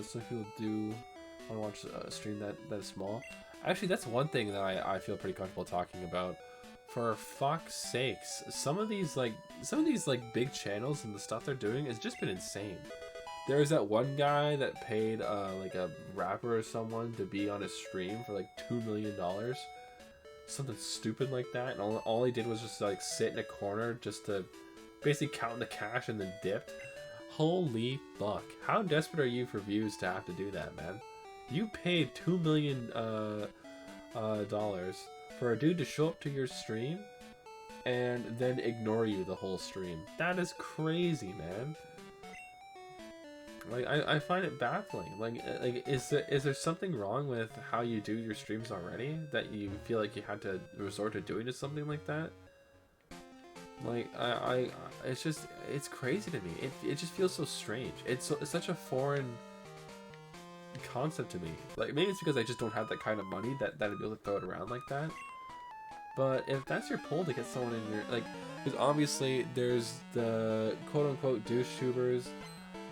some people do want to watch a stream that is small. Actually, that's one thing that I feel pretty comfortable talking about. For fuck's sakes, some of these big channels and the stuff they're doing has just been insane. There was that one guy that paid like a rapper or someone to be on his stream for like $2 million. something stupid like that, and all he did was just like sit in a corner just to basically count the cash and then dipped. Holy fuck. How desperate are you for views to have to do that, man? You paid $2 million dollars for a dude to show up to your stream and then ignore you the whole stream. That is crazy, man. Like, I find it baffling. Like is there something wrong with how you do your streams already that you feel like you had to resort to doing something like that? Like, it's crazy to me. It just feels so strange. It's such a foreign concept to me. Like, maybe it's because I just don't have that kind of money that I'd be able to throw it around like that. But if that's your pull to get someone in your, like, because obviously there's the quote-unquote douche tubers.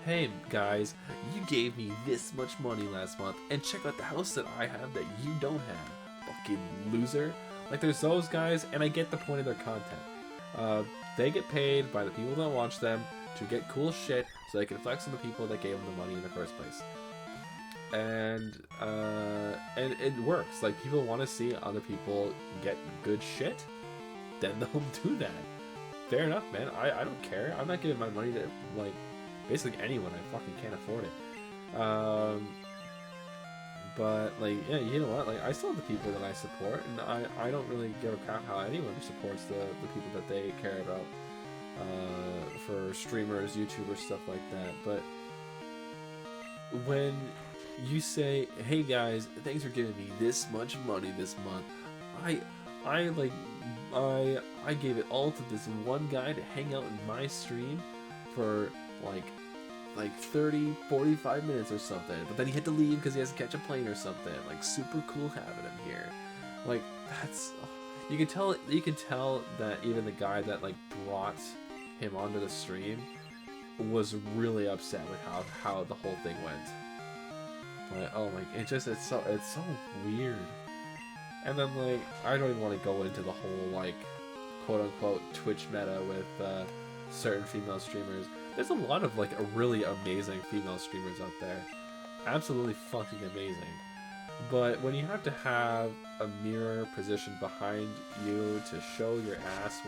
Hey guys, you gave me this much money last month, and check out the house that I have that you don't have, fucking loser. Like, there's those guys, and I get the point of their content. They get paid by the people that watch them to get cool shit so they can flex on the people that gave them the money in the first place. And it works. Like, people want to see other people get good shit, then they'll do that. Fair enough, man. I don't care. I'm not giving my money to, like, basically anyone. I fucking can't afford it. But, like, yeah, you know what? Like, I still have the people that I support, and I don't really give a crap how anyone supports the people that they care about, for streamers, YouTubers, stuff like that. But when you say, hey guys, thanks for giving me this much money this month, I gave it all to this one guy to hang out in my stream for like 30, 45 minutes or something, but then he had to leave because he has to catch a plane or something. Like, super cool having him here. Like, that's, you can tell that even the guy that like brought him onto the stream was really upset with how the whole thing went. Like, oh my, it's so weird. And then, like, I don't even want to go into the whole, like, quote-unquote Twitch meta with certain female streamers. There's a lot of, like, really amazing female streamers out there. Absolutely fucking amazing. But when you have to have a mirror positioned behind you to show your ass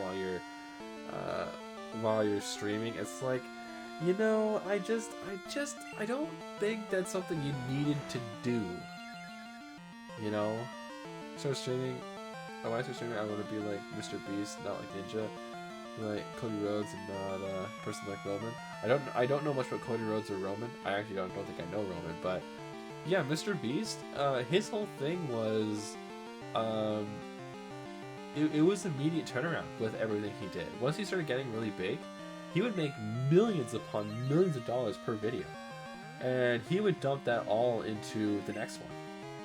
while you're streaming, it's like, you know, I don't think that's something you needed to do. You know? Start streaming. Oh, when I start streaming, I want to be like Mr. Beast, not like Ninja. Like Cody Rhodes and not a person like Roman. I don't know much about Cody Rhodes or Roman. I actually don't think I know Roman, but yeah, Mr. Beast, his whole thing was it was immediate turnaround with everything he did. Once he started getting really big, he would make millions upon millions of dollars per video. And he would dump that all into the next one.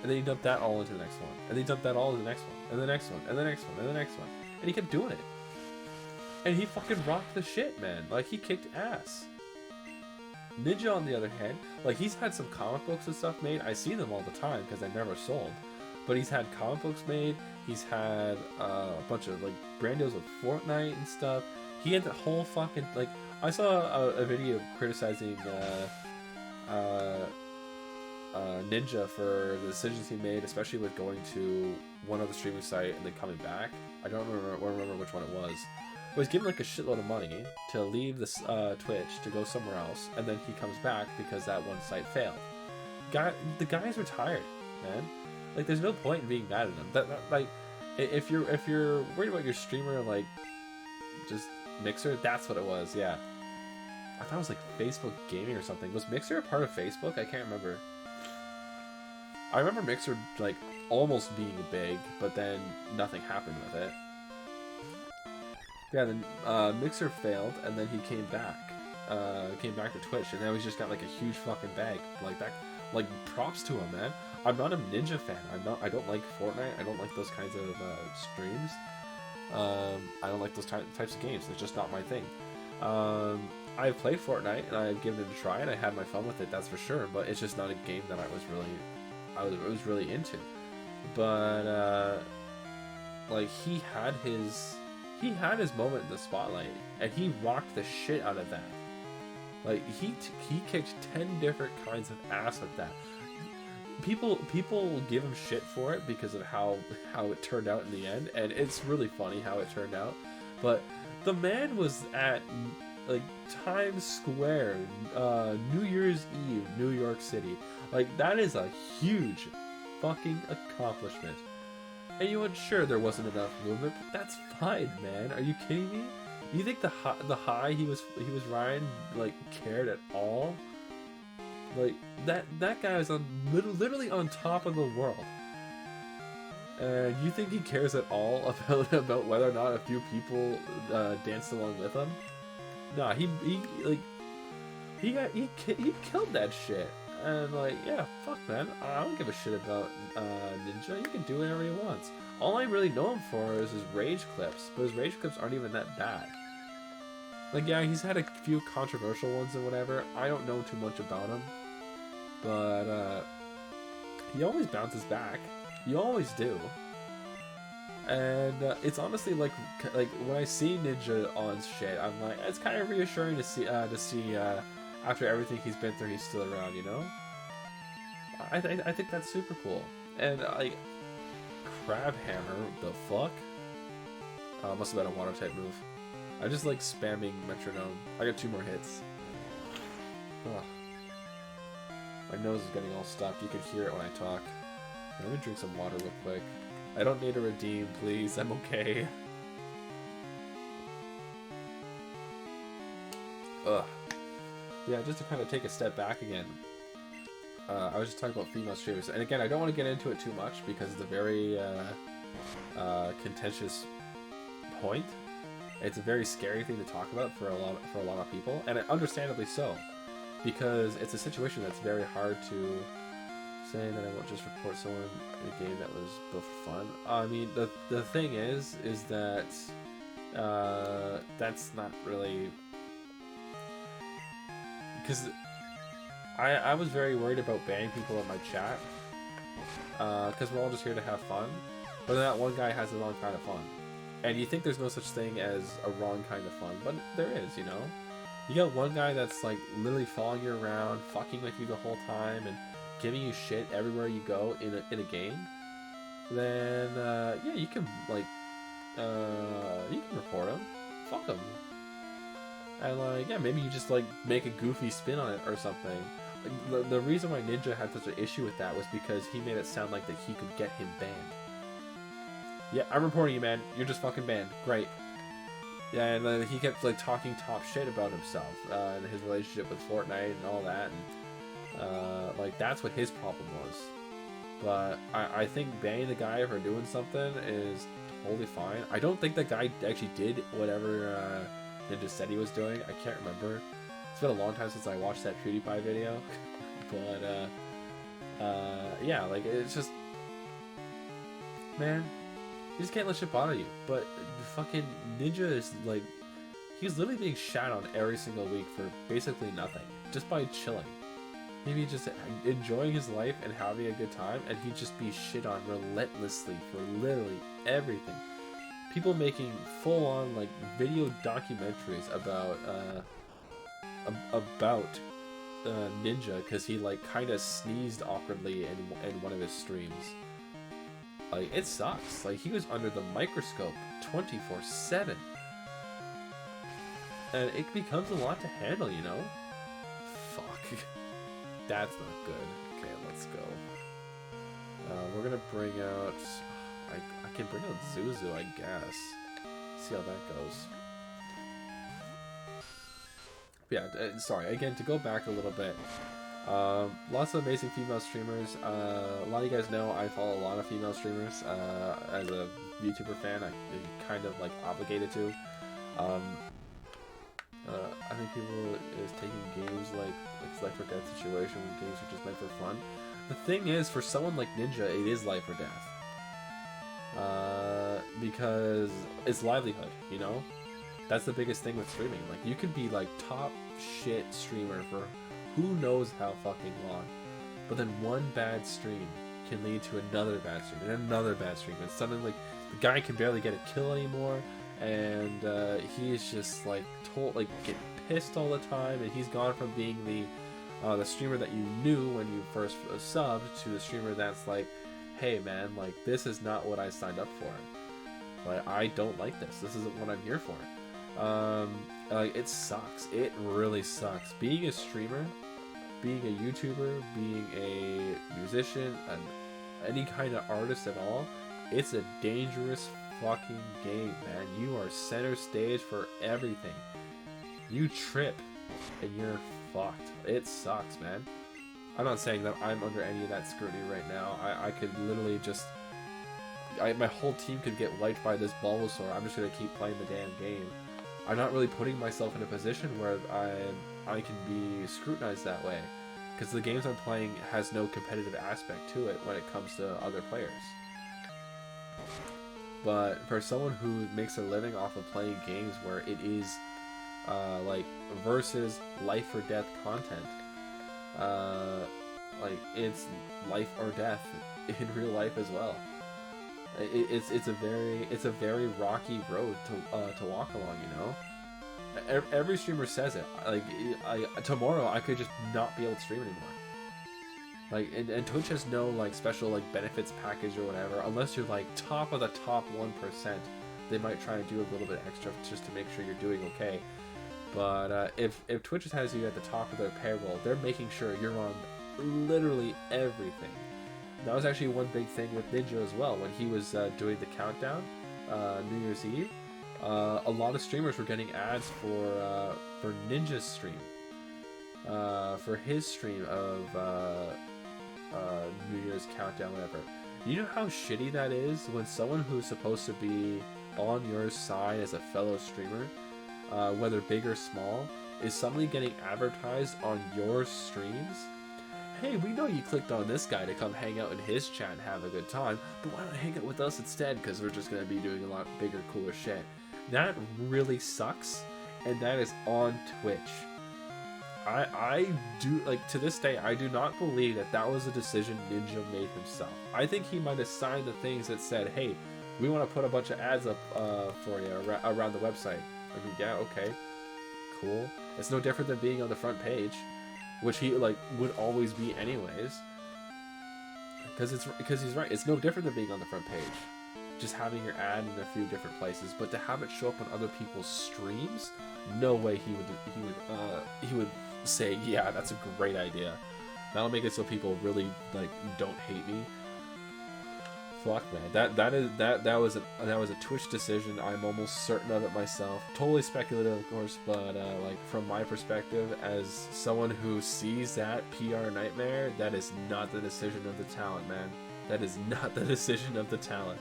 And then he dumped that all into the next one. And then he dumped that all into the next one. And the next one. And the next one. And the next one. And he kept doing it. And he fucking rocked the shit, man. Like, he kicked ass. Ninja, on the other hand, like, he's had some comic books and stuff made. I see them all the time because they're never sold. But he's had comic books made. He's had a bunch of, like, brand deals with Fortnite and stuff. He had the whole fucking, like, I saw a video criticizing Ninja for the decisions he made, especially with going to one other streaming site and then coming back. I don't remember which one it was. But he's given like a shitload of money to leave this Twitch to go somewhere else, and then he comes back because that one site failed. The guy's retired, man. Like, there's no point in being mad at him. That like, if you're worried about your streamer, like, just Mixer, that's what it was. Yeah, I thought it was like Facebook Gaming or something. Was Mixer a part of Facebook? I can't remember. I remember Mixer like almost being big, but then nothing happened with it. Yeah, then Mixer failed, and then he came back to Twitch, and now he's just got like a huge fucking bag. Like that, like, props to him, man. I'm not a Ninja fan. I don't like Fortnite. I don't like those kinds of streams. I don't like those types of games. It's just not my thing. I've played Fortnite and I've given it a try and I had my fun with it. That's for sure. But it's just not a game that I was really into. But like, he had his moment in the spotlight, and he rocked the shit out of that. Like, he kicked 10 different kinds of ass with that. people give him shit for it because of how it turned out in the end, and it's really funny how it turned out. But the man was at like Times Square, New Year's Eve, New York City. Like, that is a huge fucking accomplishment. And you went, sure, there wasn't enough movement, but that's fine, man. Are you kidding me? You think the high he was riding like cared at all? Like, that guy was on literally on top of the world. And you think he cares at all about whether or not a few people danced along with him? Nah, he killed that shit. And like, yeah, fuck, man. I don't give a shit about Ninja. He can do whatever he wants. All I really know him for is his rage clips, but his rage clips aren't even that bad. Like, yeah, he's had a few controversial ones and whatever. I don't know too much about him, but he always bounces back. You always do. And it's honestly like when I see Ninja on shit, I'm like, it's kind of reassuring to see after everything he's been through, he's still around, you know? I think that's super cool. And like, Crab Hammer, the fuck? Must have been a water type move. I just like spamming metronome. I got 2 more hits. Ugh. My nose is getting all stuffed. You can hear it when I talk. Let me drink some water real quick. I don't need a redeem, please. I'm okay. Ugh. Yeah, just to kind of take a step back again. I was just talking about female streamers, and again, I don't want to get into it too much because it's a very contentious point. It's a very scary thing to talk about for a lot of people, and understandably so, because it's a situation that's very hard to say that I won't just report someone in a game that was built for fun. I mean, the thing is that that's not really, because I was very worried about banning people in my chat, because we're all just here to have fun, but that one guy has the wrong kind of fun. And you think there's no such thing as a wrong kind of fun, but there is, you know? You got one guy that's like literally following you around, fucking with you the whole time, and giving you shit everywhere you go in a game, then yeah, you can like you can report him. Fuck him. And like, yeah, maybe you just like make a goofy spin on it or something. Like, the reason why Ninja had such an issue with that was because he made it sound like that he could get him banned. Yeah, I'm reporting you, man. You're just fucking banned. Great. Yeah, and then he kept like talking top shit about himself and his relationship with Fortnite and all that, and like that's what his problem was. But I think banning the guy for doing something is totally fine. I don't think the guy actually did whatever Ninja said he was doing. I can't remember. It's been a long time since I watched that PewDiePie video. But yeah, like it's just, man, you just can't let shit bother you. But fucking Ninja is like, he's literally being shat on every single week for basically nothing, just by chilling. Maybe just enjoying his life and having a good time, and he'd just be shit on relentlessly for literally everything. People making full-on like video documentaries about Ninja because he like kind of sneezed awkwardly in one of his streams. Like, it sucks. Like, he was under the microscope 24/7, and it becomes a lot to handle, you know. Fuck. That's not good. Okay, let's go. We're gonna bring out... I can bring out Zuzu, I guess. See how that goes. Yeah, sorry. Again, to go back a little bit. Lots of amazing female streamers. A lot of you guys know I follow a lot of female streamers. As a YouTuber fan, I'm kind of like obligated to. I think people is taking games like life or death situation when games are just meant for fun. The thing is, for someone like Ninja, it is life or death. Because it's livelihood, you know? That's the biggest thing with streaming. Like, you could be like top shit streamer for who knows how fucking long, but then one bad stream can lead to another bad stream and another bad stream, and suddenly like the guy can barely get a kill anymore, and he's just like getting pissed all the time, and he's gone from being the the streamer that you knew when you first subbed to the streamer that's like, hey man, like this is not what I signed up for. Like I don't like this. This isn't what I'm here for. Like it sucks. It really sucks. Being a streamer, being a YouTuber, being a musician, any kind of artist at all, it's a dangerous fucking game, man. You are center stage for everything. You trip and you're fucked. It sucks, man. I'm not saying that I'm under any of that scrutiny right now. I could literally just... my whole team could get wiped by this Bulbasaur. I'm just going to keep playing the damn game. I'm not really putting myself in a position where I can be scrutinized that way. Because the games I'm playing has no competitive aspect to it when it comes to other players. But for someone who makes a living off of playing games where it is like versus life or death content, like it's life or death in real life as well. It's a very rocky road to walk along, you know. Every streamer says it. Like tomorrow I could just not be able to stream anymore. Like and Twitch has no like special like benefits package or whatever. Unless you're like top of the top 1%, they might try and do a little bit extra just to make sure you're doing okay. But if Twitch has you at the top of their payroll, they're making sure you're on literally everything. That was actually one big thing with Ninja as well. When he was doing the countdown, New Year's Eve, a lot of streamers were getting ads for Ninja's stream, for his stream of New Year's countdown, whatever. You know how shitty that is when someone who's supposed to be on your side as a fellow streamer, whether big or small, is suddenly getting advertised on your streams? Hey, we know you clicked on this guy to come hang out in his chat and have a good time, but why not hang out with us instead, because we're just going to be doing a lot bigger, cooler shit. That really sucks, and that is on Twitch. I do, like, to this day, I do not believe that that was a decision Ninja made himself. I think he might have signed the things that said, hey, we want to put a bunch of ads up for you around the website. I mean, yeah, okay, cool. It's no different than being on the front page, which he like would always be anyways. Because he's right. It's no different than being on the front page, just having your ad in a few different places. But to have it show up on other people's streams, no way he would say, yeah, that's a great idea. That'll make it so people really like don't hate me. Fuck, man, that was a Twitch decision. I'm almost certain of it myself. Totally speculative, of course, but like from my perspective, as someone who sees that PR nightmare, that is not the decision of the talent, man. That is not the decision of the talent.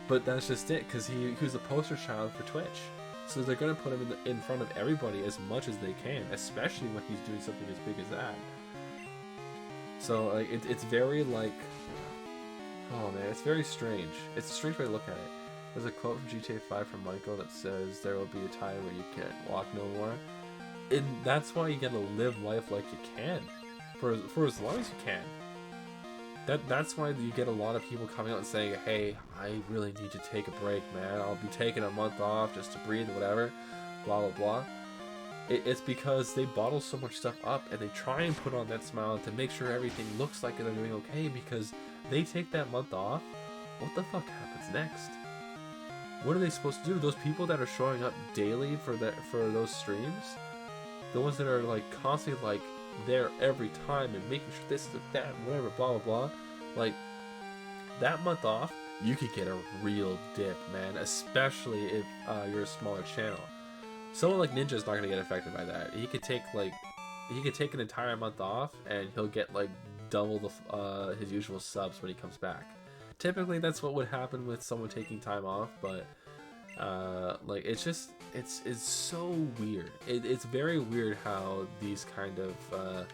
But that's just it, because he was a poster child for Twitch, so they're gonna put him in front of everybody as much as they can, especially when he's doing something as big as that. So like it's very like. Oh man, it's very strange. It's a strange way to look at it. There's a quote from GTA 5 from Michael that says, there will be a time where you can't walk no more. And that's why you gotta live life like you can. For as long as you can. That's why you get a lot of people coming out and saying, hey, I really need to take a break, man. I'll be taking a month off just to breathe, whatever. Blah, blah, blah. It's because they bottle so much stuff up and they try and put on that smile to make sure everything looks like they're doing okay, because they take that month off, what the fuck happens next? What are they supposed to do? Those people that are showing up daily for those streams, the ones that are like constantly like there every time and making sure this is that and whatever, blah blah blah, like that month off, you could get a real dip, man, especially if you're a smaller channel. Someone like Ninja's not gonna get affected by that. He could take an entire month off and he'll get like double the his usual subs when he comes back. Typically that's what would happen with someone taking time off, but like it's so weird. It's very weird how these kind of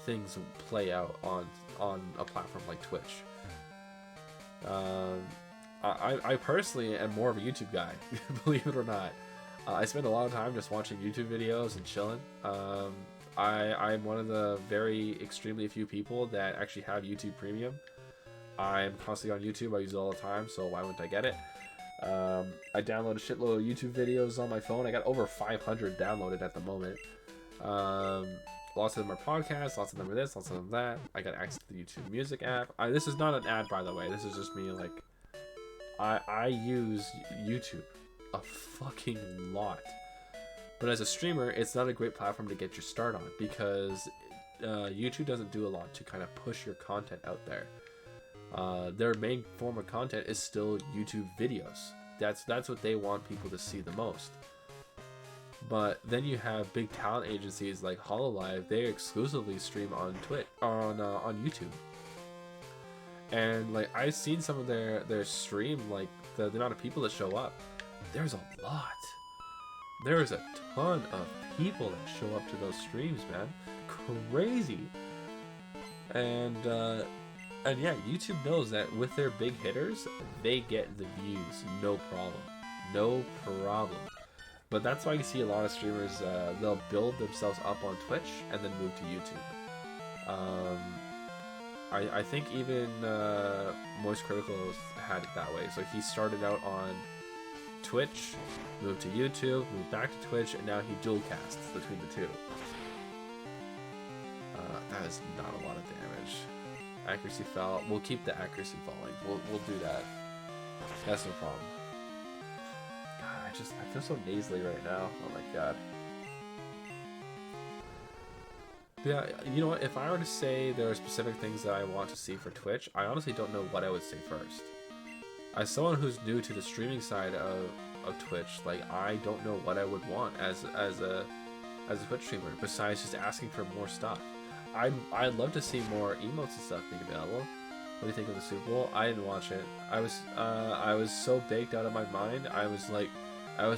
things play out on a platform like Twitch. I personally am more of a YouTube guy, believe it or not. I spend a lot of time just watching YouTube videos and chilling. I'm one of the very extremely few people that actually have YouTube Premium. I'm constantly on YouTube. I use it all the time, so why wouldn't I get it? I download a shitload of YouTube videos on my phone. I got over 500 downloaded at the moment. Lots of them are podcasts, lots of them are this, lots of them that. I got access to the YouTube Music app. This is not an ad, by the way. This is just me, like, I use YouTube a fucking lot. But as a streamer, it's not a great platform to get your start on because YouTube doesn't do a lot to kind of push your content out there. Their main form of content is still YouTube videos. That's what they want people to see the most. But then you have big talent agencies like Hololive. They exclusively stream on Twitch, on YouTube. And like I've seen some of their stream, like the amount of people that show up. There's a lot. There's a ton of people that show up to those streams, man. Crazy. And yeah, YouTube knows that with their big hitters, they get the views, no problem. No problem. But that's why you see a lot of streamers, they'll build themselves up on Twitch and then move to YouTube. I think even Moist Critical had it that way. So he started out on Twitch, moved to YouTube, moved back to Twitch, and now he dual casts between the two. That is not a lot of damage. Accuracy fell. We'll keep the accuracy falling. We'll do that. That's no problem. God, I feel so nasally right now. Oh my god. Yeah, you know what? If I were to say there are specific things that I want to see for Twitch, I honestly don't know what I would say first. As someone who's new to the streaming side of Twitch, like I don't know what I would want as a Twitch streamer besides just asking for more stuff. I'd love to see more emotes and stuff being available. What do you think of the Super Bowl? I didn't watch it. I was so baked out of my mind. I was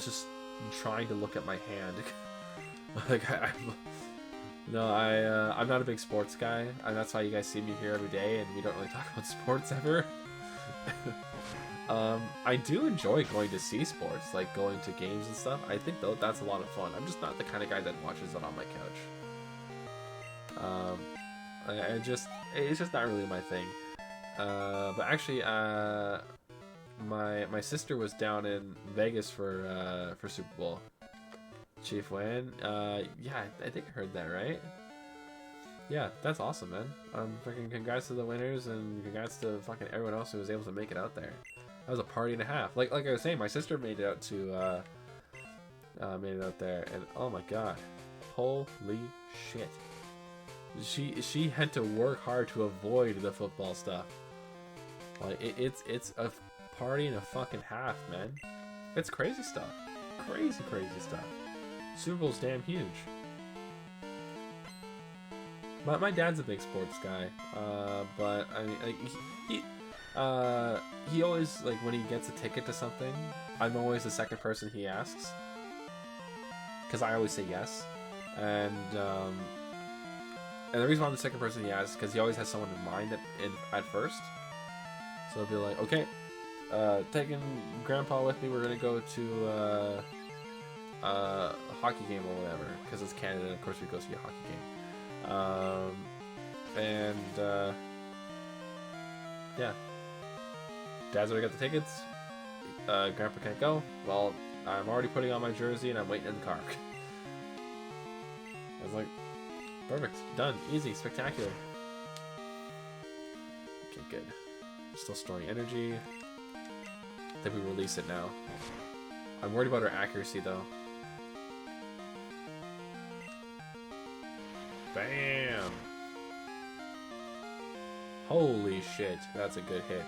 just trying to look at my hand. Like I'm not a big sports guy, and that's why you guys see me here every day, and we don't really talk about sports ever. I do enjoy going to see sports, like going to games and stuff. I think though that's a lot of fun. I'm just not the kind of guy that watches it on my couch. It's just not really my thing. But actually, my sister was down in Vegas for Super Bowl. Chief win. Yeah, I think I heard that, right? Yeah, that's awesome, man. Fucking congrats to the winners and congrats to fucking everyone else who was able to make it out there. That was a party and a half. Like I was saying, my sister made it out to made it out there, and oh my god, holy shit. She had to work hard to avoid the football stuff. Like it's a party and a fucking half, man. It's crazy stuff. Crazy stuff. Super Bowl's damn huge. My dad's a big sports guy, but I mean, like, he always, like, when he gets a ticket to something, I'm always the second person he asks, because I always say yes, and the reason why I'm the second person he asks is because he always has someone in mind at first. So he'll be like, okay, taking Grandpa with me, we're gonna go to a hockey game or whatever, because it's Canada, and of course we go see a hockey game. Yeah. Dad's already got the tickets. Grandpa can't go. Well, I'm already putting on my jersey and I'm waiting in the car. I was like, perfect, done, easy, spectacular. Okay, good. Still storing energy. I think we release it now. I'm worried about our accuracy though. Bam! Holy shit, that's a good hit.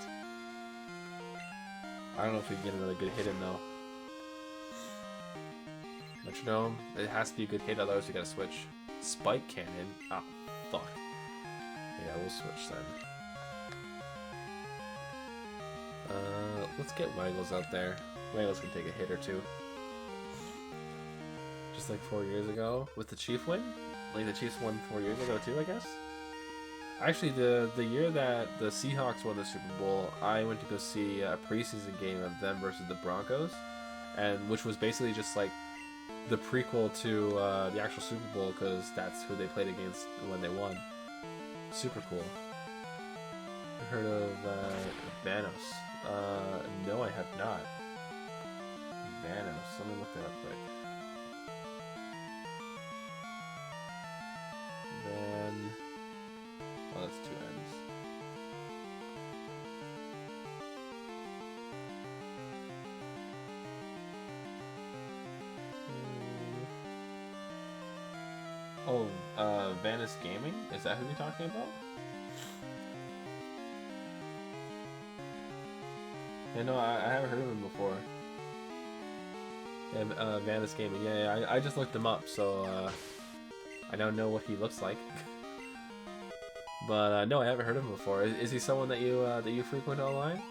I don't know if we can get another good hit in though. Metronome, it has to be a good hit, otherwise we gotta switch. Spike cannon? Ah, fuck. Yeah, we'll switch then. Let's get Waggles out there. Waggles can take a hit or two. Just like 4 years ago with the Chief win? Like the Chiefs won 4 years ago too, I guess? Actually, the year that the Seahawks won the Super Bowl, I went to go see a preseason game of them versus the Broncos, and which was basically just like the prequel to the actual Super Bowl, because that's who they played against when they won. Super cool. You heard of Vanos? No, I have not. Vanos. Let me look that up quick. Van. Oh, that's two N's. Oh, Vanis Gaming? Is that who you're talking about? Yeah, no, I haven't heard of him before. Yeah, Vanis Gaming. Yeah, I just looked him up, so I now know what he looks like. But no, I haven't heard of him before. Is he someone that you frequent online?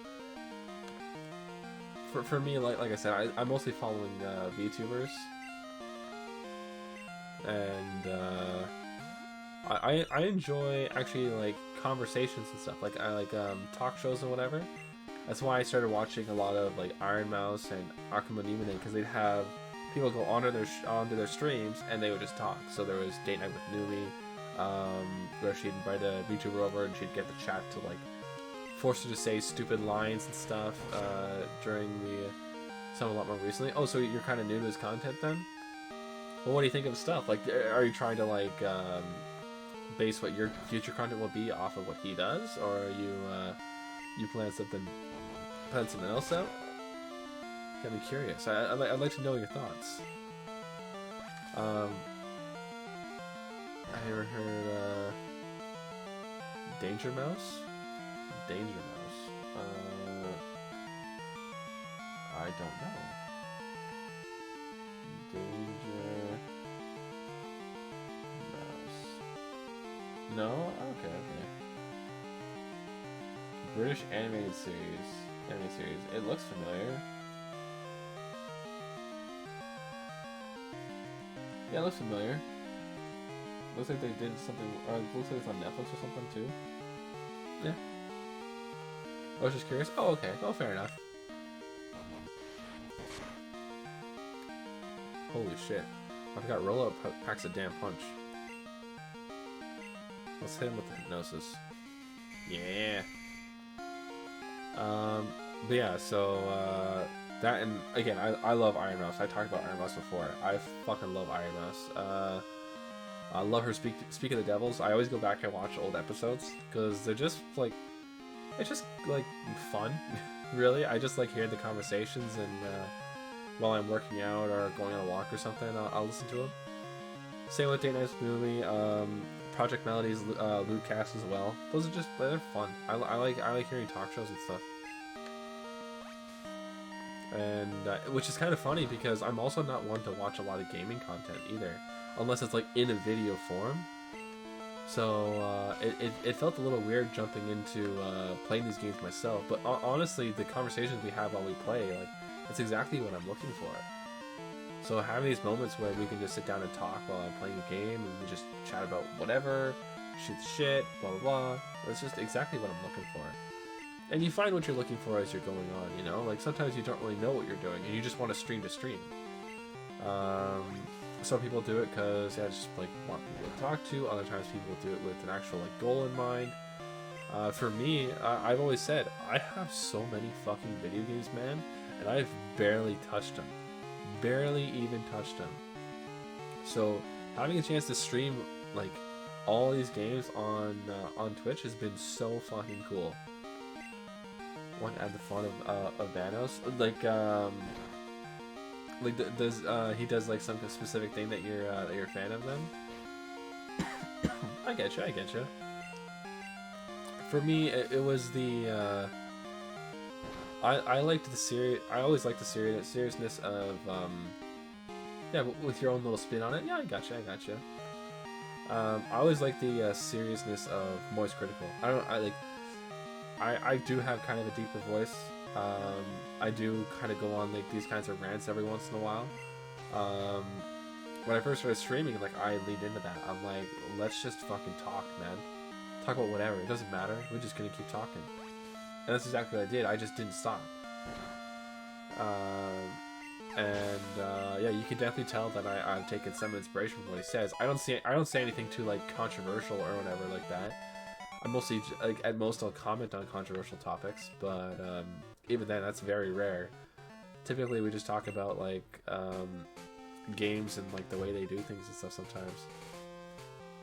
For me, like I said, I'm mostly following VTubers, and I enjoy actually like conversations and stuff. Like I like talk shows and whatever. That's why I started watching a lot of like Iron Mouse and Akuma Nimine, because they'd have people go onto their streams and they would just talk. So there was Date Night with Numi, where she'd invite a VTuber over and she'd get the chat to like force her to say stupid lines and stuff during some a lot more recently. Oh, so you're kind of new to his content then? Well, what do you think of stuff? Like, are you trying to like base what your future content will be off of what he does, or are you plan something else out? Got me curious. I'd like to know your thoughts. Have you ever heard Danger Mouse? Danger Mouse. I don't know. Danger Mouse. No? Okay. British animated series. It looks familiar. Yeah, it looks familiar. Looks like they did something, or it looks like it's on Netflix or something too. Yeah. I was just curious. Oh, okay. Oh, fair enough. Holy shit. I forgot Rollo packs a damn punch. Let's hit him with the hypnosis. Yeah. But yeah, so, that, and again, I love Iron Mouse. I talked about Iron Mouse before. I fucking love Iron Mouse. I love her Speak of the Devils. I always go back and watch old episodes, because they're just, like, it's just, like, fun, really. I just like hearing the conversations, and, while I'm working out or going on a walk or something, I'll listen to them. Same with Date Night with Movie, Project Melody's Lootcast as well. Those are just, they're fun. I like hearing talk shows and stuff. And which is kind of funny, because I'm also not one to watch a lot of gaming content either, unless it's like in a video form. So it felt a little weird jumping into playing these games myself. But honestly, the conversations we have while we play, like, it's exactly what I'm looking for. So having these moments where we can just sit down and talk while I'm playing a game, and we just chat about whatever, shoot the shit, blah blah blah. That's just exactly what I'm looking for. And you find what you're looking for as you're going on, you know? Like, sometimes you don't really know what you're doing, and you just want to stream to stream. Some people do it because, yeah, just, like, want people to talk to. Other times people do it with an actual, like, goal in mind. For me, I've always said, I have so many fucking video games, man, and I've barely touched them. Barely even touched them. So, having a chance to stream, like, all these games on Twitch has been so fucking cool. Want to add the fun of Vanos, does he does like some specific thing that you're a fan of then? I get you. For me, it was the I liked the serious. I always liked the seriousness of yeah, with your own little spin on it. Yeah, I gotcha. I always like the seriousness of Moist Critical. I do have kind of a deeper voice. I do kind of go on like these kinds of rants every once in a while. When I first started streaming, like, I leaned into that. I'm like, let's just fucking talk, man. Talk about whatever. It doesn't matter. We're just gonna keep talking. And that's exactly what I did. I just didn't stop. Yeah, you can definitely tell that I've taken some inspiration from what he says. I don't say anything too like controversial or whatever like that. I mostly, like, at most I'll comment on controversial topics, but even then, that's very rare. Typically, we just talk about like games and like the way they do things and stuff sometimes.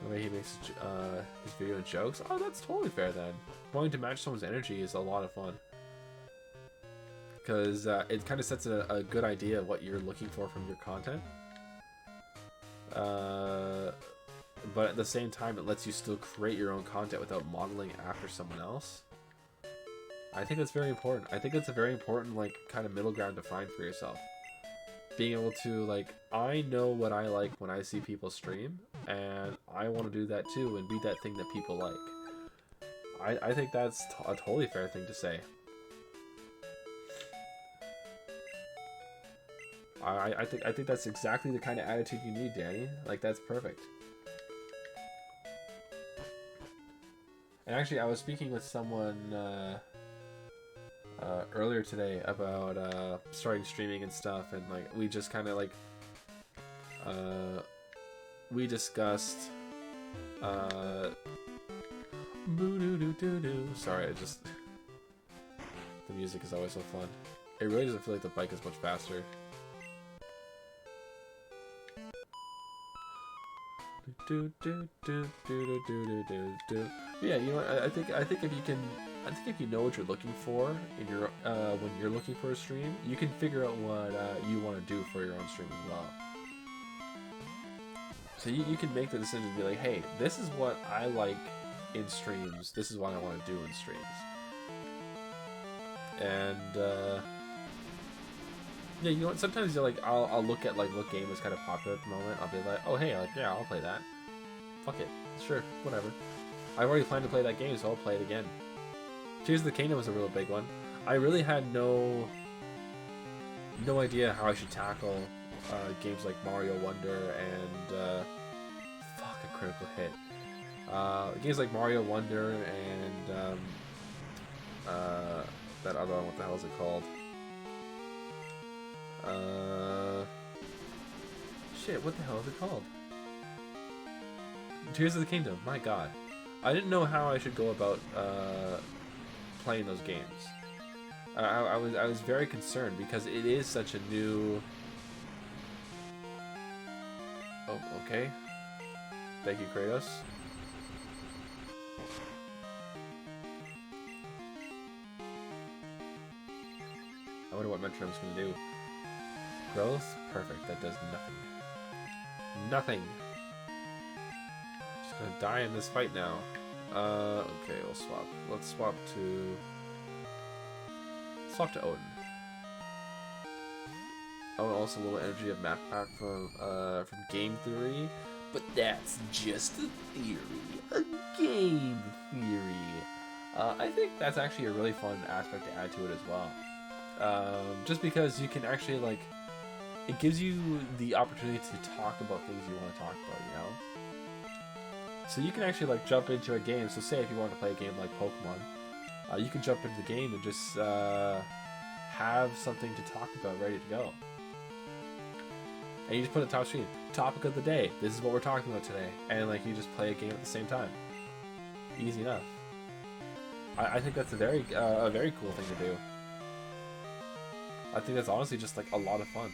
The way he makes his video and jokes. Oh, that's totally fair then. Wanting to match someone's energy is a lot of fun. Because it kind of sets a good idea of what you're looking for from your content. But at the same time, it lets you still create your own content without modeling after someone else. I think that's very important. I think it's a very important, like, kind of middle ground to find for yourself. Being able to, like, I know what I like when I see people stream, and I want to do that too and be that thing that people like. I think that's a totally fair thing to say. I think that's exactly the kind of attitude you need, Danny. Like, that's perfect. And actually, I was speaking with someone earlier today about starting streaming and stuff, and like we just kind of like we discussed sorry, I just the music is always so fun. It really doesn't feel like the bike is much faster. Yeah, you know, I think if you can, I think if you know what you're looking for in your when you're looking for a stream, you can figure out what you want to do for your own stream as well. So you can make the decision to be like, hey, this is what I like in streams. This is what I want to do in streams. And yeah, you know what? Sometimes you're like, I'll look at like what game is kind of popular at the moment. I'll be like, oh hey, like yeah, I'll play that. Fuck it, sure, whatever. I've already planned to play that game, so I'll play it again. Tears of the Kingdom was a real big one. I really had no idea how I should tackle games like Mario Wonder and fuck, a critical hit. Games like Mario Wonder and that other one, what the hell is it called? Shit, what the hell is it called? Tears of the Kingdom, my god. I didn't know how I should go about playing those games. I was very concerned because it is such a new... Oh, okay. Thank you, Kratos. I wonder what Metronome's gonna do. Growth? Perfect. That does nothing. Nothing! Just gonna die in this fight now. Okay, we'll swap. Let's swap to... Swap to Odin. Oh, and also a little energy of map pack from Game Theory. But that's just a theory. A game theory. I think that's actually a really fun aspect to add to it as well. Just because you can actually, like... It gives you the opportunity to talk about things you want to talk about, you know? So you can actually, like, jump into a game. So say if you want to play a game like Pokemon, you can jump into the game and just have something to talk about ready to go. And you just put a top screen. Topic of the day. This is what we're talking about today. And, like, you just play a game at the same time. Easy enough. I think that's a very cool thing to do. I think that's honestly just, like, a lot of fun.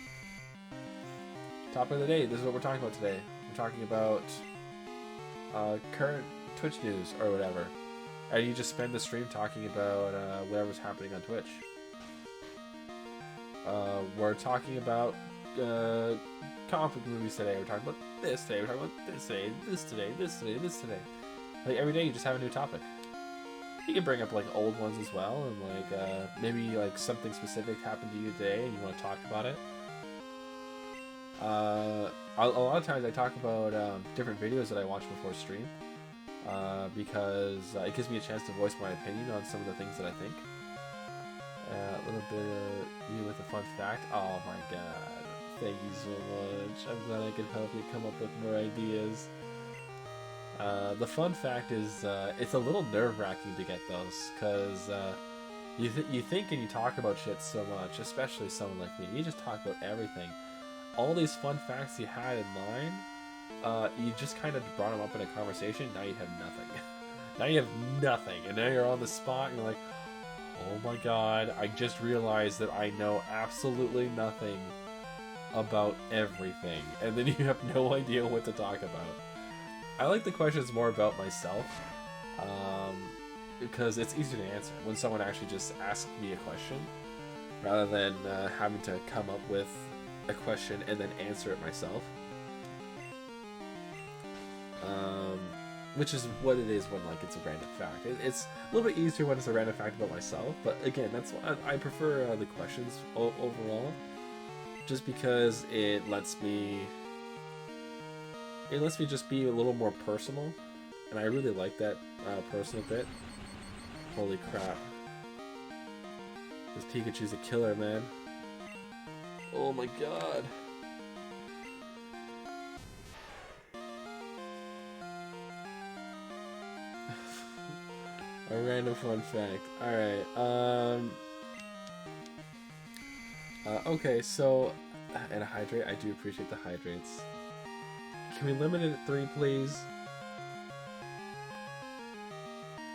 Topic of the day. This is what we're talking about today. We're talking about current Twitch news or whatever. And you just spend the stream talking about whatever's happening on Twitch. We're talking about comic book movies today. We're talking about this today. We're talking about this today. This today. This today. This today. Like every day, you just have a new topic. You can bring up like old ones as well, and like maybe like something specific happened to you today, and you want to talk about it. A lot of times I talk about different videos that I watch before stream, because it gives me a chance to voice my opinion on some of the things that I think. A little bit of you with a fun fact. Oh my god. Thank you so much. I'm glad I could help you come up with more ideas. The fun fact is, it's a little nerve-wracking to get those, because you think and you talk about shit so much, especially someone like me. You just talk about everything. All these fun facts you had in mind, you just kind of brought them up in a conversation, now you have nothing. Now you have nothing, and now you're on the spot, and you're like, oh my god, I just realized that I know absolutely nothing about everything, and then you have no idea what to talk about. I like the questions more about myself, because it's easier to answer when someone actually just asks me a question, rather than having to come up with a question and then answer it myself. Which is what it is when like it's a random fact. It's a little bit easier when it's a random fact about myself, but again, that's why I prefer the questions overall, just because it lets me just be a little more personal, and I really like that personal bit. Holy crap! This Pikachu's a killer, man. Oh my god. A random fun fact. Alright, okay, so... And a hydrate. I do appreciate the hydrates. Can we limit it at 3, please?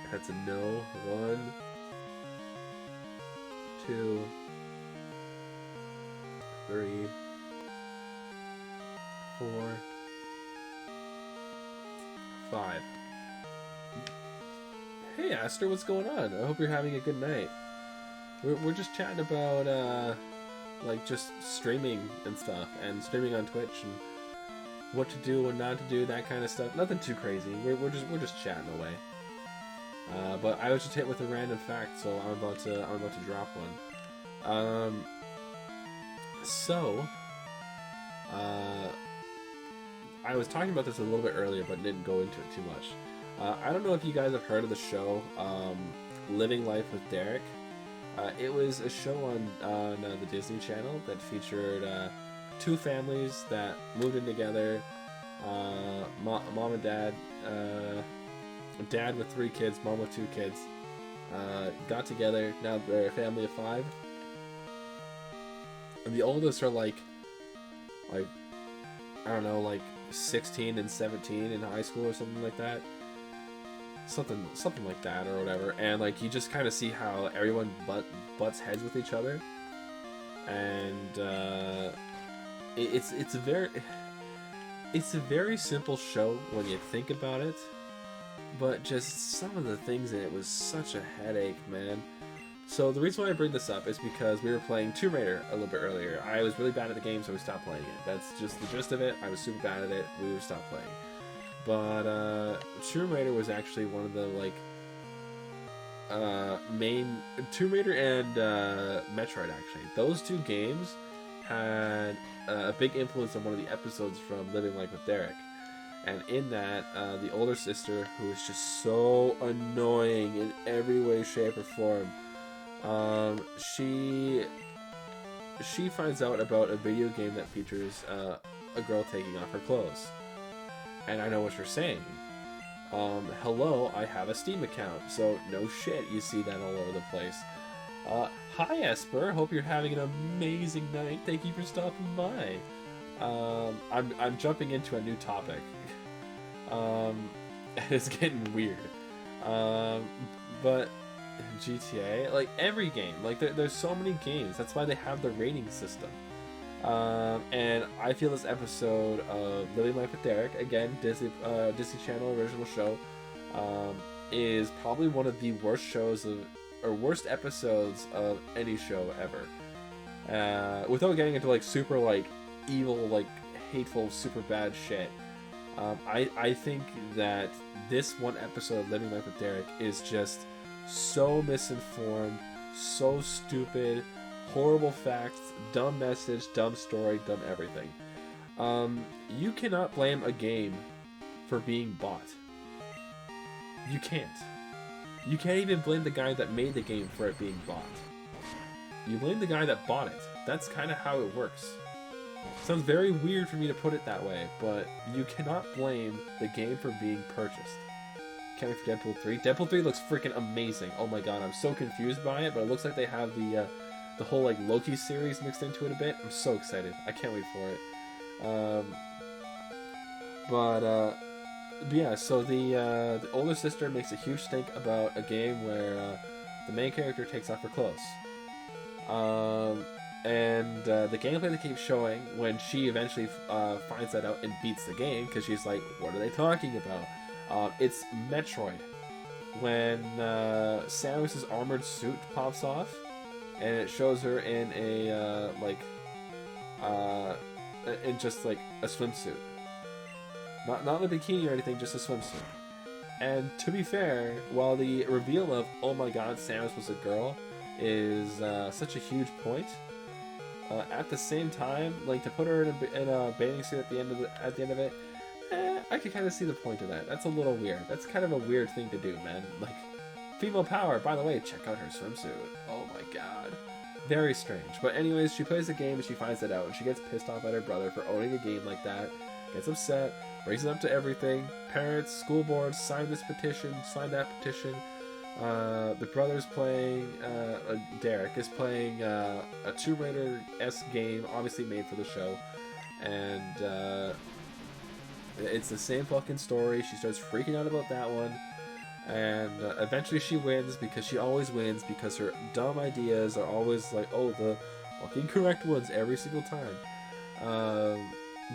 That's a no. 1, 2, 3, 4, 5. Hey Aster, what's going on? I hope you're having a good night. We're just chatting about like just streaming and stuff, and streaming on Twitch and what to do and not to do, that kind of stuff. Nothing too crazy. We're just chatting away. But I was just hit with a random fact, so I'm about to drop one. I was talking about this a little bit earlier, but didn't go into it too much. I don't know if you guys have heard of the show Living Life with Derek. It was a show on the Disney Channel that featured 2 families that moved in together. Mom and dad, dad with 3 kids, mom with 2 kids, got together. Now they're a family of 5, and the oldest are like I don't know, like 16 and 17 in high school or something like that. Something like that or whatever, and like you just kind of see how everyone butts heads with each other, and it's a very simple show when you think about it, but just some of the things in it was such a headache, man. So the reason why I bring this up is because we were playing Tomb Raider a little bit earlier. I was really bad at the game, so we stopped playing it. That's just the gist of it. I was super bad at it. We stopped playing. But Tomb Raider was actually one of the like main Tomb Raider and Metroid. Actually, those 2 games had a big influence on one of the episodes from Living Life with Derek. And in that, the older sister, who is just so annoying in every way, shape, or form, she finds out about a video game that features a girl taking off her clothes. And I know what you're saying. Hello, I have a Steam account, so no shit, you see that all over the place. Hi Esper, hope you're having an amazing night. Thank you for stopping by. I'm jumping into a new topic. It's getting weird. But GTA, like every game, like there's so many games. That's why they have the rating system. And I feel this episode of Living Life with Derek, again, Disney Channel original show, is probably one of the worst worst episodes of any show ever. Without getting into like super like evil, like hateful, super bad shit, I think that this one episode of Living Life with Derek is just so misinformed, so stupid, horrible facts, dumb message, dumb story, dumb everything. You cannot blame a game for being bought. You can't. You can't even blame the guy that made the game for it being bought. You blame the guy that bought it. That's kind of how it works. Sounds very weird for me to put it that way, but you cannot blame the game for being purchased. Can't wait for Deadpool 3. Deadpool 3 looks freaking amazing. Oh my god, I'm so confused by it, but it looks like they have the whole like Loki series mixed into it a bit. I'm so excited. I can't wait for it. But yeah, so the older sister makes a huge stink about a game where the main character takes off her clothes. And the gameplay they keep showing when she eventually finds that out and beats the game, because she's like, what are they talking about? It's Metroid. When Samus's armored suit pops off, and it shows her in a in just like a swimsuit, not in a bikini or anything, just a swimsuit. And to be fair, while the reveal of oh my god, Samus was a girl is such a huge point, at the same time, like to put her in a bathing suit at the end of it, I could kind of see the point of that. That's a little weird. That's kind of a weird thing to do, man. Like, female power. By the way, check out her swimsuit. Oh my god. Very strange. But anyways, she plays the game and she finds it out. And she gets pissed off at her brother for owning a game like that. Gets upset. Brings it up to everything. Parents, school boards, sign this petition, sign that petition. The brother's playing, Derek is playing a Tomb Raider-esque game, obviously made for the show. And, it's the same fucking story. She starts freaking out about that one, and eventually she wins, because she always wins, because her dumb ideas are always like, oh, the fucking correct ones every single time.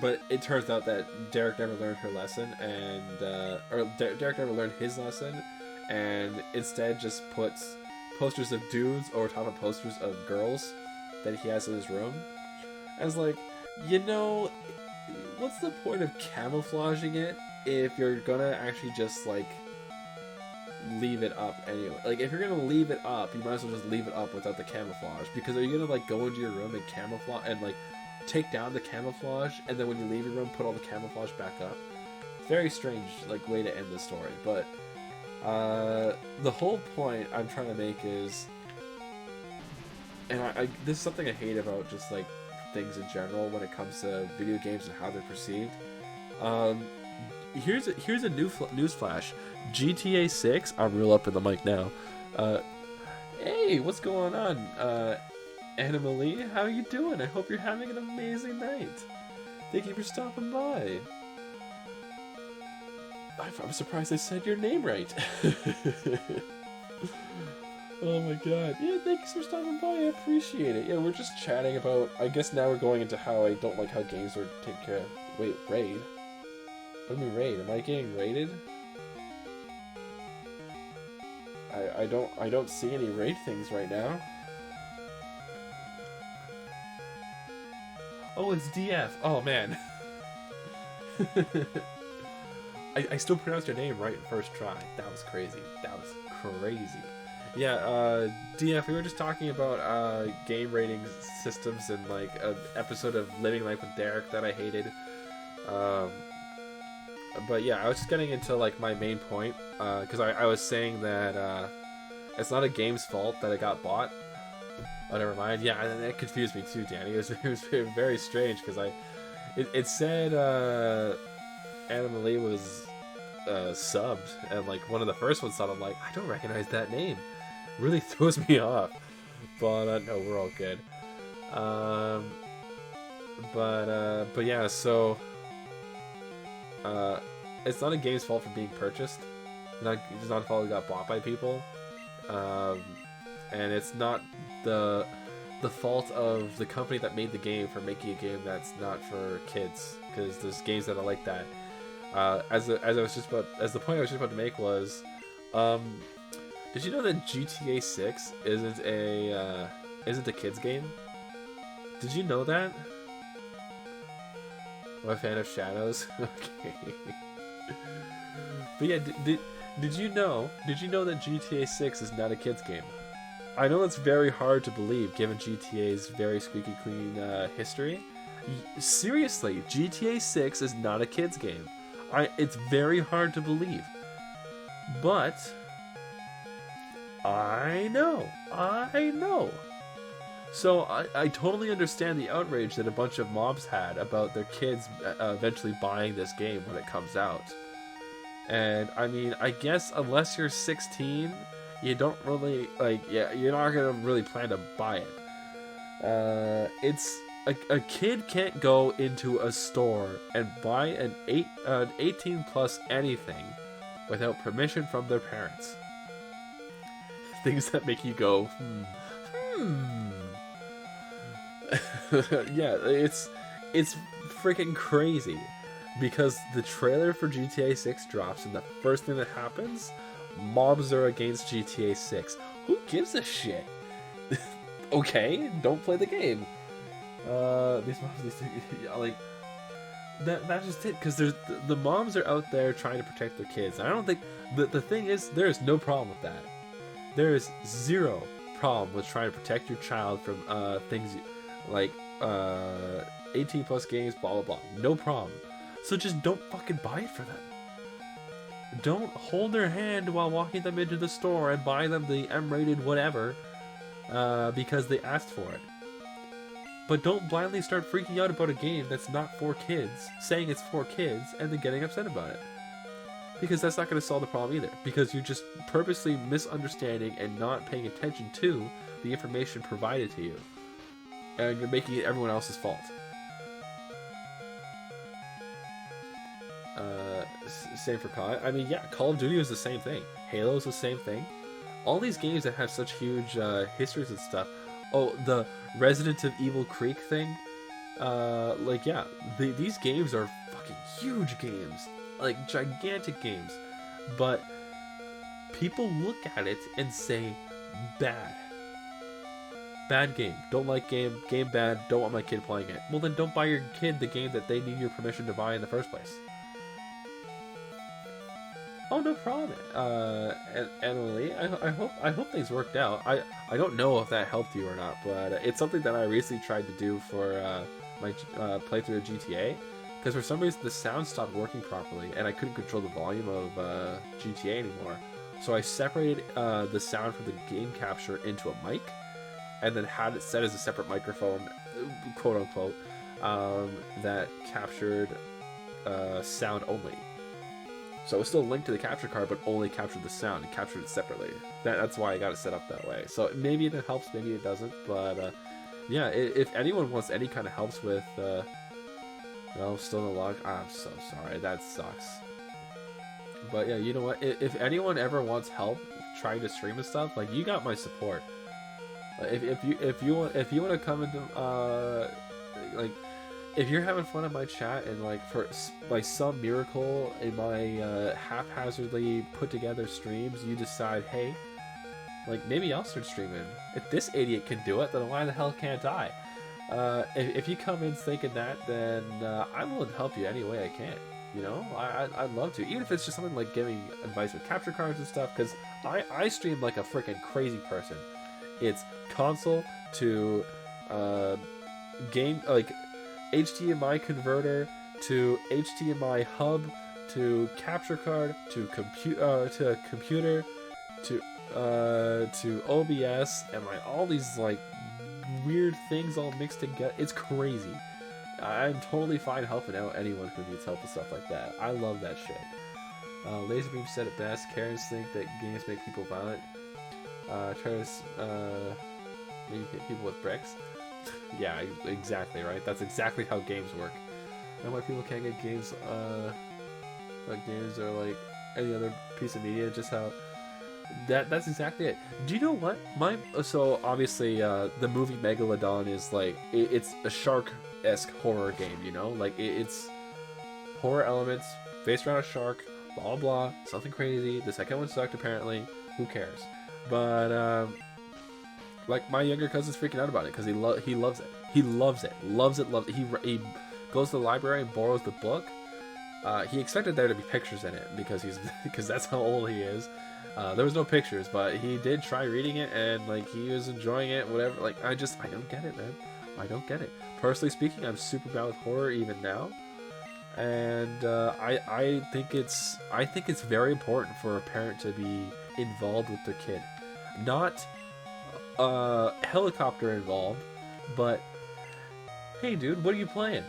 But it turns out that Derek never learned her lesson, and Derek never learned his lesson, and instead just puts posters of dudes over top of posters of girls that he has in his room. I was like, you know, what's the point of camouflaging it if you're gonna actually just like leave it up anyway? Like, if you're gonna leave it up, you might as well just leave it up without the camouflage, because are you gonna like go into your room and camouflage and like take down the camouflage, and then when you leave your room put all the camouflage back up? Very strange like way to end the story. But the whole point I'm trying to make is, and I this is something I hate about just like things in general when it comes to video games and how they're perceived. Here's a news flash. GTA 6. I'm real up in the mic now. Hey, what's going on, Anna-Malie? How are you doing? I hope you're having an amazing night. Thank you for stopping by. I'm surprised I said your name right. Oh my god. Yeah, thanks for stopping by. I appreciate it. Yeah, we're just chatting about... I guess now we're going into how I don't like how games are taken care of. Wait, raid? What do you mean raid? Am I getting raided? I don't see any raid things right now. Oh, it's DF. Oh, man. I still pronounced your name right first try. That was crazy. That was crazy. Yeah, DF, we were just talking about game rating systems and like an episode of Living Life with Derek that I hated. But yeah, I was just getting into like my main point, because I was saying that it's not a game's fault that it got bought. Oh, never mind. Yeah, and that confused me too, Danny. It was very strange, because it said Anna-Malie was subbed, and like one of the first ones subbed. I'm like, I don't recognize that name. Really throws me off. But no, we're all good. But yeah, so it's not a game's fault for being purchased. It's not a fault it got bought by people. And it's not the fault of the company that made the game for making a game that's not for kids, because there's games that are like that. As the point I was just about to make was, did you know that GTA 6 isn't a kids game? Did you know that? I'm a fan of Shadows. Okay. But yeah, did you know that GTA 6 is not a kids game? I know it's very hard to believe given GTA's very squeaky clean history. Seriously, GTA 6 is not a kids game. It's very hard to believe. But I know. So I totally understand the outrage that a bunch of mobs had about their kids eventually buying this game when it comes out. And I mean, I guess unless you're 16, you don't really you're not gonna really plan to buy it. It's a kid can't go into a store and buy an 18 plus anything without permission from their parents. Things that make you go, Yeah, it's freaking crazy because the trailer for GTA 6 drops and the first thing that happens, mobs are against GTA 6. Who gives a shit? Okay, don't play the game. These mobs, yeah, like that's just it. Because the moms are out there trying to protect their kids. I don't think the thing is there is no problem with that. There is zero problem with trying to protect your child from things like 18 plus games, blah blah blah. No problem. So just don't fucking buy it for them. Don't hold their hand while walking them into the store and buy them the M-rated whatever because they asked for it. But don't blindly start freaking out about a game that's not for kids, saying it's for kids, and then getting upset about it. Because that's not going to solve the problem either. Because you're just purposely misunderstanding and not paying attention to the information provided to you. And you're making it everyone else's fault. Same for COD. I mean, yeah, Call of Duty is the same thing. Halo is the same thing. All these games that have such huge histories and stuff. Oh, the Resident Evil Creek thing. Like, yeah, these games are fucking huge games. Like, gigantic games. But people look at it and say, bad. Bad game. Don't like game. Game bad. Don't want my kid playing it. Well, then don't buy your kid the game that they need your permission to buy in the first place. Oh, no problem. Emily, I hope things worked out. I don't know if that helped you or not, but it's something that I recently tried to do for my playthrough of GTA. Because for some reason the sound stopped working properly, and I couldn't control the volume of GTA anymore. So I separated the sound from the game capture into a mic, and then had it set as a separate microphone, quote unquote, that captured sound only. So it was still linked to the capture card, but only captured the sound and captured it separately. That's why I got it set up that way. So maybe it helps, maybe it doesn't. But yeah, if anyone wants any kind of helps with, well, still no log. I'm so sorry. That sucks. But yeah, you know what? If anyone ever wants help trying to stream and stuff, like, you got my support. If you want to come into like, if you're having fun in my chat and like for by some miracle in my haphazardly put together streams, you decide, hey, like, maybe I'll start streaming. If this idiot can do it, then why the hell can't I? If you come in thinking that, then I'm willing to help you any way I can. You know, I'd love to, even if it's just something like giving advice with capture cards and stuff. Because I stream like a freaking crazy person. It's console to game, like HDMI converter to HDMI hub to capture card to computer to OBS, and like all these like weird things all mixed together. It's crazy. I'm totally fine helping out anyone who needs help with stuff like that. I love that shit. Laserbeam said it best. Karens think that games make people violent. Try to maybe hit people with bricks. Yeah, exactly, right? That's exactly how games work. And why people can't get games, like games or like any other piece of media, just how that's exactly it. Do you know what? So obviously the movie Megalodon is like it's a shark-esque horror game, you know? Like it's horror elements based around a shark, blah blah, something crazy. The second one sucked apparently. Who cares? But like, my younger cousin's freaking out about it because he loves it. He loves it. He goes to the library and borrows the book. He expected there to be pictures in it because that's how old he is. There was no pictures, but he did try reading it, and like, he was enjoying it. Whatever. Like, I don't get it, man. I don't get it. Personally speaking, I'm super bad with horror even now, and I think it's very important for a parent to be involved with their kid, not helicopter involved, but hey dude, what are you playing?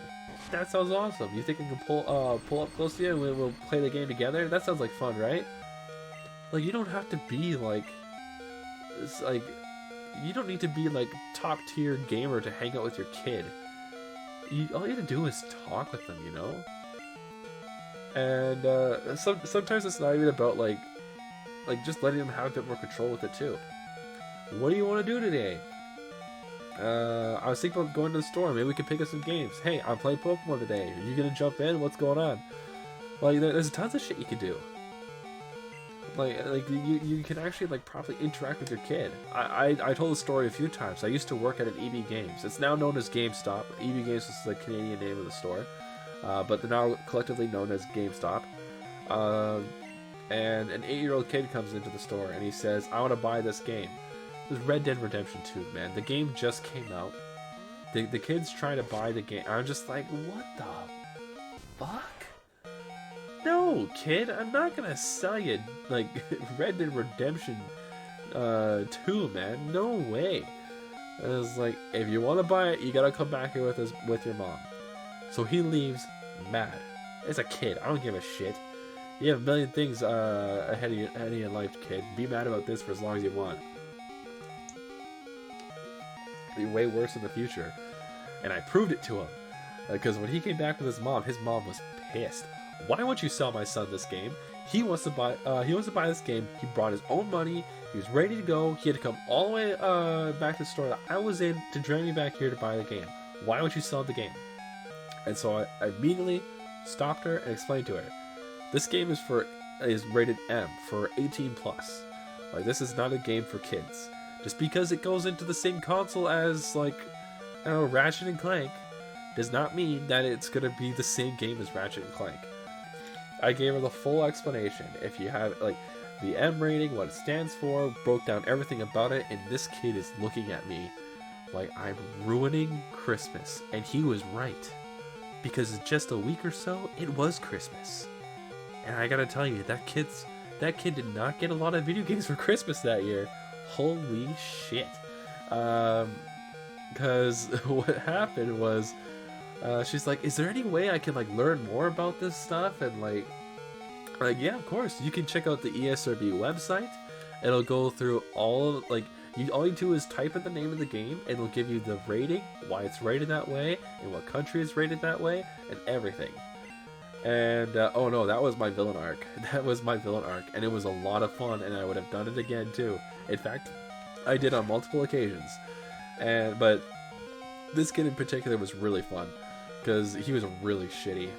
That sounds awesome. You think I can pull up close to you and we'll play the game together? That sounds like fun, right? Like, you don't have to be like, it's like, you don't need to be like top tier gamer to hang out with your kid. All you have to do is talk with them, you know? And sometimes it's not even about like just letting them have a bit more control with it too. What do you want to do today? I was thinking about going to the store. Maybe we could pick up some games. Hey, I'm playing Pokemon today. Are you gonna jump in? What's going on? Like, there's tons of shit you could do. Like you can actually like properly interact with your kid. I told the story a few times. I used to work at an EB Games. It's now known as GameStop. EB Games is the Canadian name of the store, but they're now collectively known as GameStop. And an 8-year-old kid comes into the store and he says, "I want to buy this game." It was Red Dead Redemption 2, man. The game just came out. The kid's trying to buy the game. I'm just like, what the fuck? No, kid, I'm not gonna sell you like Red Dead Redemption 2, man. No way. I was like, if you want to buy it, you gotta come back here with your mom. So he leaves mad. As a kid, I don't give a shit. You have a million things ahead of your life, kid. Be mad about this for as long as you want. Be way worse in the future. And I proved it to him. Because when he came back with his mom was pissed. Why won't you sell my son this game? He wants to buy this game. He brought his own money. He was ready to go. He had to come all the way back to the store that I was in to drag me back here to buy the game. Why won't you sell the game? And so I immediately stopped her and explained to her, this game is rated M for 18+. Like, this is not a game for kids. Just because it goes into the same console as, like, I don't know, Ratchet and Clank does not mean that it's gonna be the same game as Ratchet and Clank. I gave her the full explanation. If you have, like, the M rating, what it stands for, broke down everything about it, and this kid is looking at me like I'm ruining Christmas. And he was right. Because in just a week or so, it was Christmas. And I gotta tell you, that kid did not get a lot of video games for Christmas that year. Holy shit. Because what happened was, she's like, is there any way I can like learn more about this stuff? And like yeah, of course. You can check out the ESRB website. It'll go through all of, like, all you do is type in the name of the game, and it'll give you the rating, why it's rated that way, and what country it's rated that way, and everything. And oh no, that was my villain arc. That was my villain arc, and it was a lot of fun, and I would have done it again too. In fact, I did on multiple occasions. But this kid in particular was really fun because he was really shitty,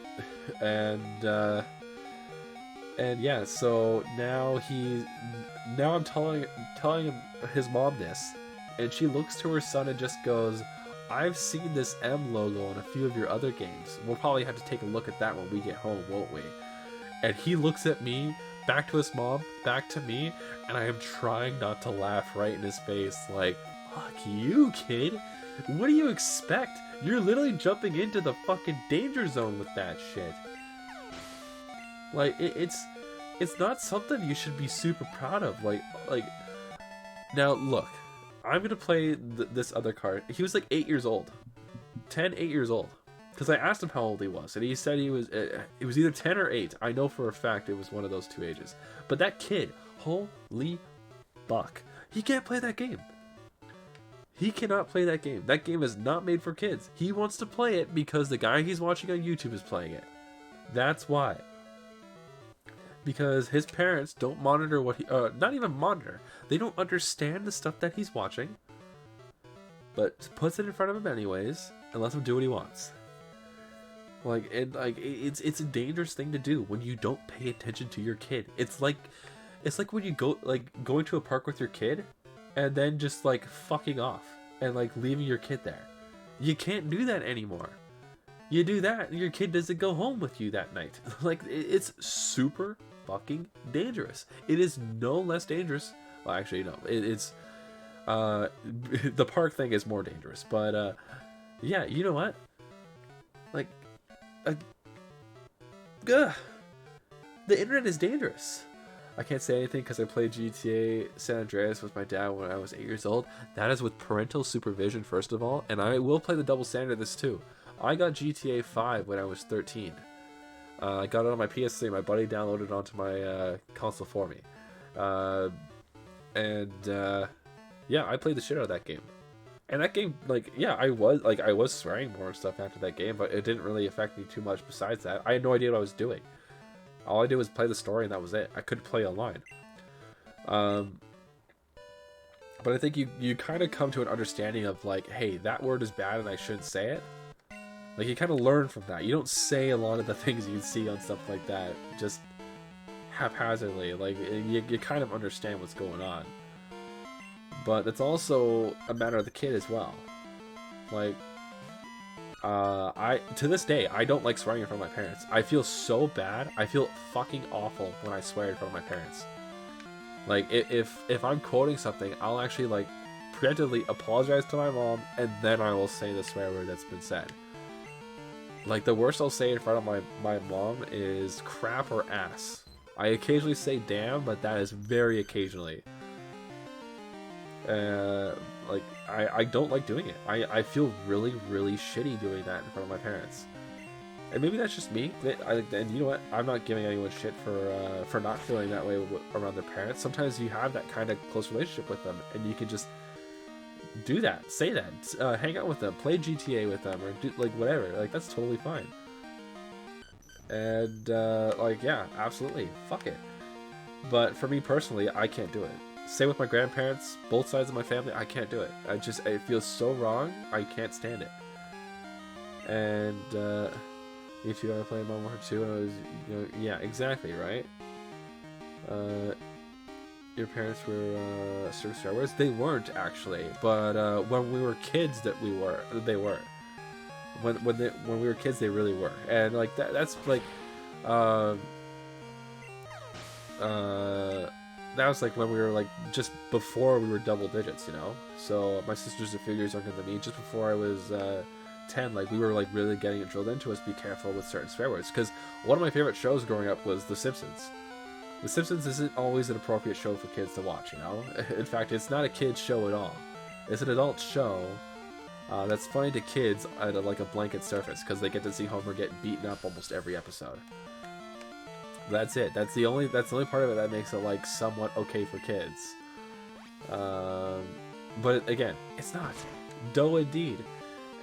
and yeah. So now I'm telling him his mom this, and she looks to her son and just goes, "I've seen this M logo on a few of your other games. We'll probably have to take a look at that when we get home, won't we?" And he looks at me, back to his mom, back to me, and I am trying not to laugh right in his face, like, fuck you, kid. What do you expect? You're literally jumping into the fucking danger zone with that shit. Like, it's not something you should be super proud of. Like, now look, I'm gonna play this other card. He was like 8 years old, 8 years old. Because I asked him how old he was, and he said it was either 10 or 8. I know for a fact it was one of those two ages. But that kid, holy fuck, he can't play that game. He cannot play that game. That game is not made for kids. He wants to play it because the guy he's watching on YouTube is playing it. That's why. Because his parents don't monitor what he... not even monitor. They don't understand the stuff that he's watching. But puts it in front of him anyways, and lets him do what he wants. It's a dangerous thing to do when you don't pay attention to your kid. It's like when you going to a park with your kid and then just like fucking off and like leaving your kid there. You can't do that anymore. You do that and your kid doesn't go home with you that night. Like, it's super fucking dangerous. It is no less dangerous. Well, actually, no. It's the park thing is more dangerous. But yeah, you know what? Like, the internet is dangerous. I can't say anything because I played GTA San Andreas with my dad when I was 8 years old. That is with parental supervision, first of all, and I will play the double standard of this too. I got GTA 5 when I was 13. I got it on my PS3. My buddy downloaded it onto my console for me. Yeah, I played the shit out of that game. And that game, like, yeah, I was swearing more and stuff after that game, but it didn't really affect me too much besides that. I had no idea what I was doing. All I did was play the story, and that was it. I couldn't play online. But I think you kind of come to an understanding of like, hey, that word is bad and I shouldn't say it. Like, you kind of learn from that. You don't say a lot of the things you see on stuff like that just haphazardly. Like, you kind of understand what's going on. But it's also a matter of the kid as well. Like, to this day, I don't like swearing in front of my parents. I feel so bad. I feel fucking awful when I swear in front of my parents. Like, if I'm quoting something, I'll actually, like, preemptively apologize to my mom, and then I will say the swear word that's been said. Like, the worst I'll say in front of my mom is crap or ass. I occasionally say damn, but that is very occasionally. Like, I don't like doing it. I feel really, really shitty doing that in front of my parents. And maybe that's just me. And you know what? I'm not giving anyone shit for not feeling that way around their parents. Sometimes you have that kind of close relationship with them, and you can just do that, say that, hang out with them, play GTA with them, or do like whatever. Like, that's totally fine. And like, yeah, absolutely, fuck it. But for me personally, I can't do it. Same with my grandparents, both sides of my family. I can't do it. It feels so wrong. I can't stand it. And me too. I played Modern Warfare 2 when I was, yeah, exactly, right. Your parents were Star Wars. They weren't actually, but when we were kids, they were. When we were kids, they really were, and like that's like, that was like when we were like just before we were double digits, So my sister's a few years younger than me. Just before I was 10, like we were like really getting it drilled into us. Be careful with certain swear words, because one of my favorite shows growing up was The Simpsons. The Simpsons isn't always an appropriate show for kids to watch, In fact, it's not a kid's show at all. It's an adult show that's funny to kids at like a blanket surface, because they get to see Homer get beaten up almost every episode. That's it. That's the only part of it that makes it like somewhat okay for kids. But again, it's not. Dough indeed.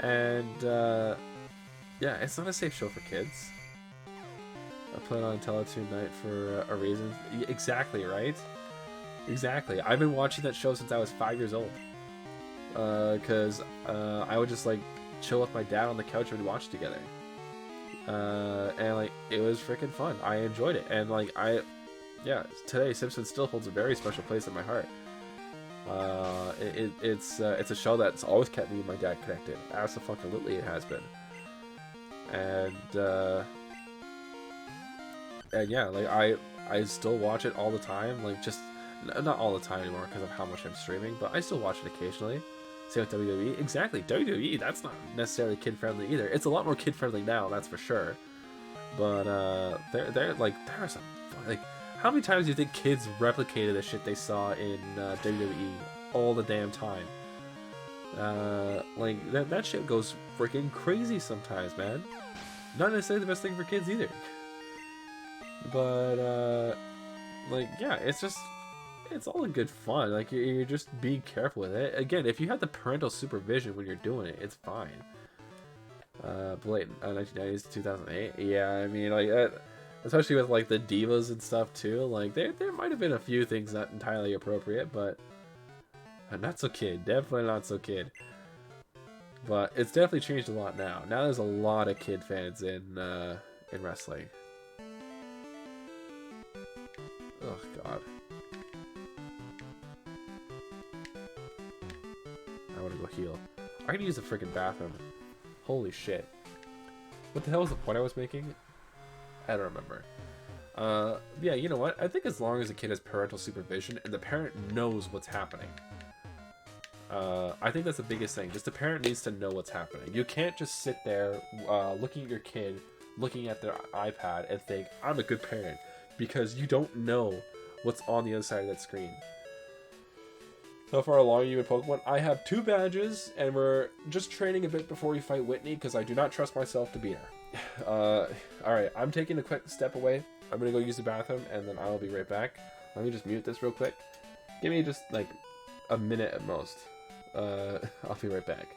And yeah, it's not a safe show for kids. I put it on Teletoon Night for a reason. Exactly, right? Exactly. I've been watching that show since I was 5 years old. Because I would just like chill with my dad on the couch and we'd watch together. And like it was freaking fun. I enjoyed it, and like today Simpsons still holds a very special place in my heart. It's a show that's always kept me and my dad connected. Absolutely, it has been. And yeah, like I still watch it all the time. Like, just not all the time anymore because of how much I'm streaming, but I still watch it occasionally. Same with WWE. Exactly, WWE. That's not necessarily kid friendly either. It's a lot more kid friendly now, that's for sure. But they're like, there are some like, how many times do you think kids replicated the shit they saw in WWE all the damn time? Like that shit goes freaking crazy sometimes, man. Not necessarily the best thing for kids either. But like, yeah, it's all in good fun. Like, you're just being careful with it. Again, if you have the parental supervision when you're doing it, it's fine. Blatant 1990s to 2008. Yeah, I mean, like, especially with like the divas and stuff too. Like, there might have been a few things not entirely appropriate, but not so kid. Definitely not so kid. But it's definitely changed a lot now. Now there's a lot of kid fans in wrestling. Oh god. I want to go heal. I can use the freaking bathroom. Holy shit. What the hell was the point I was making? I don't remember. Yeah, you know what? I think as long as the kid has parental supervision and the parent knows what's happening. I think that's the biggest thing. Just the parent needs to know what's happening. You can't just sit there looking at your kid, looking at their iPad and think, I'm a good parent. Because you don't know what's on the other side of that screen. So far along you in Pokemon, I have 2 badges, and we're just training a bit before we fight Whitney, because I do not trust myself to beat her. Alright, I'm taking a quick step away. I'm going to go use the bathroom, and then I'll be right back. Let me just mute this real quick. Give me just, like, a minute at most. I'll be right back.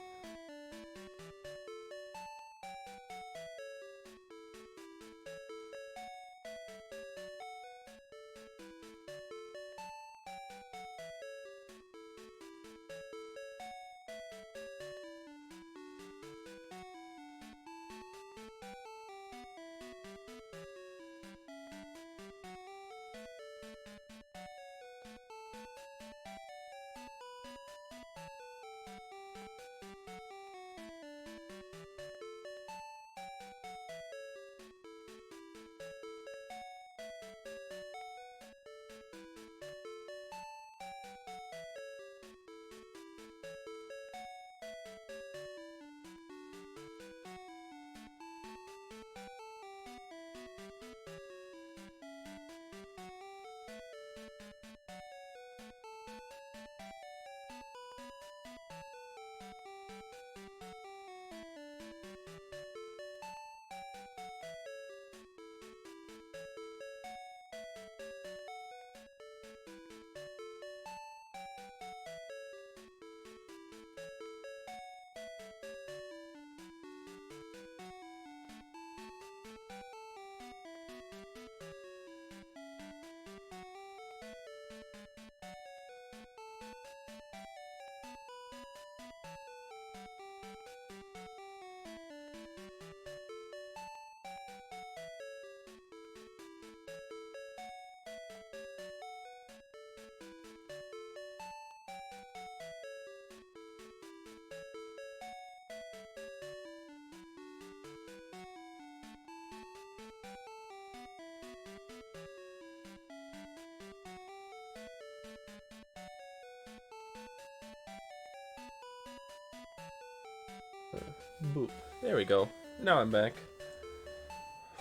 Boop. There we go. Now I'm back.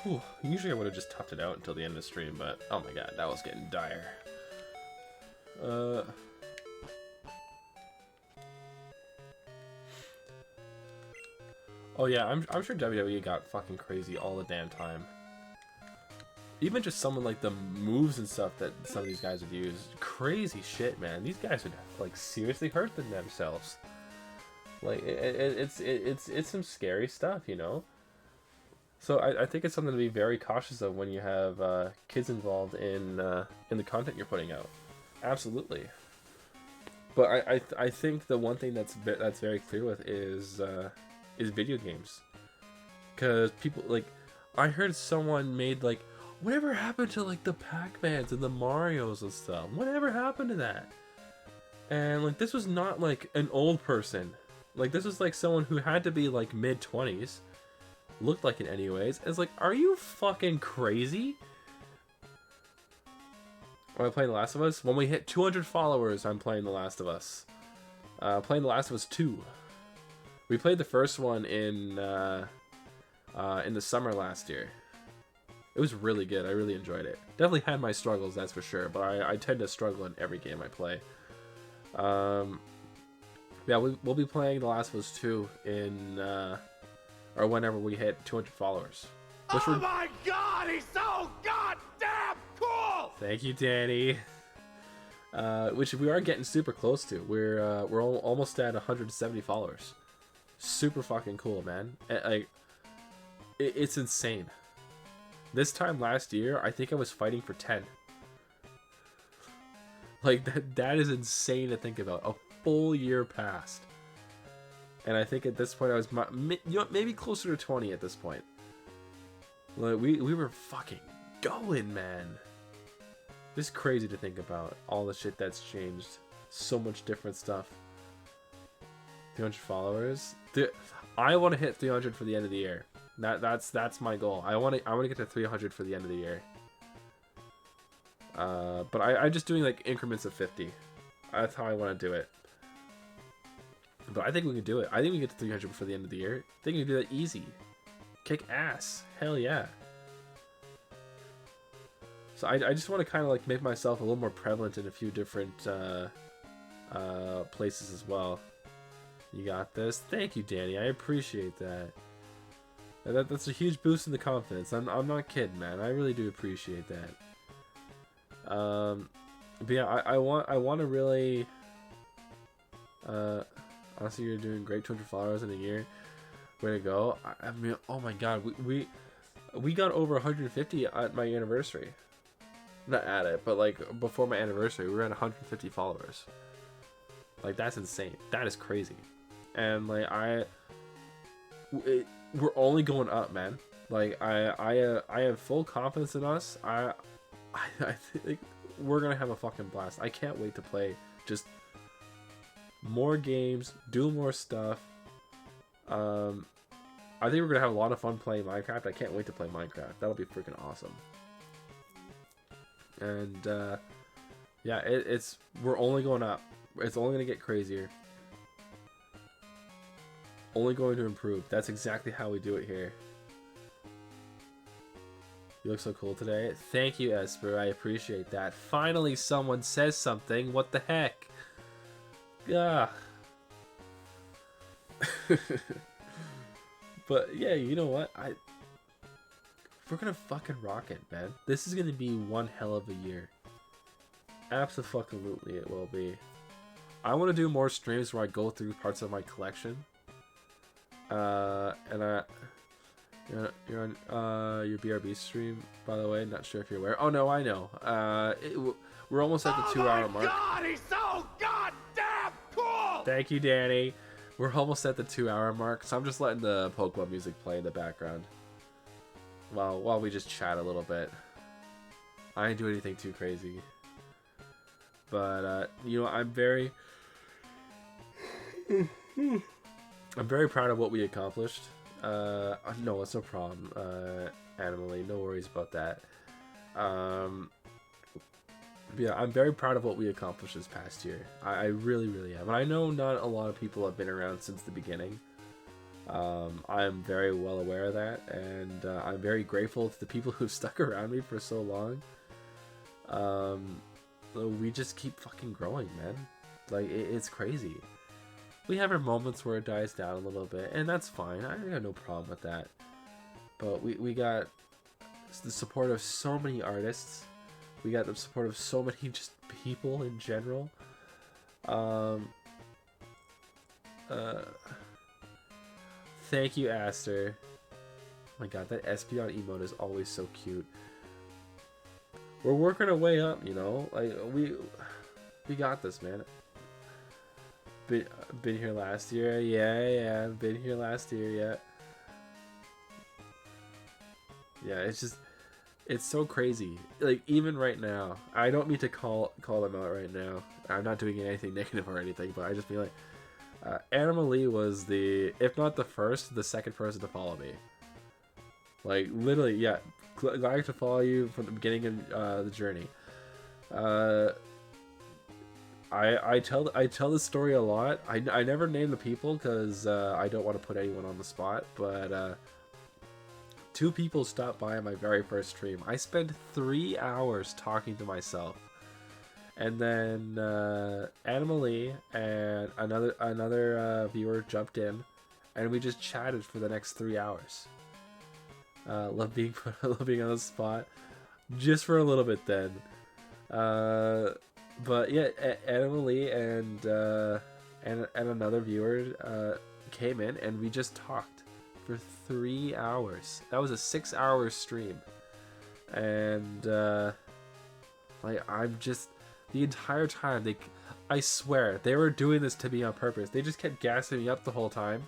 Whew. Usually I would have just toughed it out until the end of the stream, but oh my god, that was getting dire. Oh yeah, I'm sure WWE got fucking crazy all the damn time. Even just someone like the moves and stuff that some of these guys would use, crazy shit, man. These guys would like seriously hurt themselves. Like it's some scary stuff, you know. So I think it's something to be very cautious of when you have kids involved in the content you're putting out. Absolutely. But I think the one thing that's very clear with is video games, because people like, I heard someone made like, whatever happened to like the Pac-Mans and the Marios and stuff? Whatever happened to that? And like, this was not like an old person. Like, this was like someone who had to be like mid-20s, looked like it anyways. It's like, are you fucking crazy? Am I playing The Last of Us? When we hit 200 followers, I'm playing The Last of Us. Playing The Last of Us 2. We played the first one in the summer last year. It was really good. I really enjoyed it. Definitely had my struggles, that's for sure. But I tend to struggle in every game I play. Yeah, we'll be playing The Last of Us 2 in or whenever we hit 200 followers. Oh my god, he's so goddamn cool! Thank you, Danny. Which we are getting super close to. We're almost at 170 followers. Super fucking cool, man. Like, it's insane. This time last year, I think I was fighting for 10. Like, that is insane to think about. A full year passed. And I think at this point I was maybe closer to 20 at this point. Like, we were fucking going, man. It's crazy to think about all the shit that's changed. So much different stuff. 300 followers. I want to hit 300 for the end of the year. That's my goal. I want to get to 300 for the end of the year. But I'm just doing like increments of 50. That's how I want to do it. But I think we can do it. I think we can get to 300 before the end of the year. I think we can do that easy. Kick ass. Hell yeah. So I just want to kind of like make myself a little more prevalent in a few different places as well. You got this. Thank you, Danny. I appreciate that. That's a huge boost in the confidence. I'm not kidding, man. I really do appreciate that. But yeah, I want to really. Honestly, you're doing great. 200 followers in a year. Way to go. I mean, oh my god, we got over 150 at my anniversary. Not at it, but like before my anniversary, we were at 150 followers. Like, that's insane. That is crazy. And like we're only going up, man. Like I have full confidence in us. I think we're gonna have a fucking blast. I can't wait to play just more games, do more stuff. I think we're gonna have a lot of fun playing Minecraft. I can't wait to play Minecraft. That'll be freaking awesome. And yeah, we're only going up. It's only gonna get crazier. Only going to improve. That's exactly how we do it here. You look so cool today. Thank you, Esper. I appreciate that. Finally, someone says something. What the heck? Ah. But yeah, you know what? We're gonna fucking rock it, man. This is gonna be one hell of a year. Absolutely, it will be. I want to do more streams where I go through parts of my collection. And you're on your BRB stream, by the way. Not sure if you're aware. Oh no, I know. We're almost at the 2-hour mark. Oh my god, he's so goddamn cool! Thank you, Danny. We're almost at the 2-hour mark, so I'm just letting the Pokemon music play in the background while we just chat a little bit. I didn't do anything too crazy, but you know, I'm very proud of what we accomplished. No, it's no problem, Animally, no worries about that. Yeah, I'm very proud of what we accomplished this past year. I really, really am. And I know not a lot of people have been around since the beginning. I'm very well aware of that, and I'm very grateful to the people who've stuck around me for so long. We just keep fucking growing, man. Like, it's crazy. We have our moments where it dies down a little bit, and that's fine. I got no problem with that. But we got the support of so many artists. We got the support of so many just people in general. Thank you, Aster. Oh my god, that Espeon emote is always so cute. We're working our way up, you know? Like, we got this, man. Been here last year, yeah. Been here last year, yeah. Yeah, it's so crazy. Like, even right now, I don't mean to call them out right now. I'm not doing anything negative or anything, but I just feel like Animalie was if not the first, the second person to follow me. Like, literally, yeah. Glad to follow you from the beginning of the journey. I tell this story a lot. I never name the people because I don't want to put anyone on the spot, but 2 people stopped by on my very first stream. I spent 3 hours talking to myself. And then Animalie and another viewer jumped in, and we just chatted for the next 3 hours. Love being on the spot, just for a little bit then. But yeah, Animalie and another viewer came in, and we just talked for 3 hours. That was a 6-hour stream, and like, I'm just. The entire time, I swear, they were doing this to me on purpose. They just kept gassing me up the whole time.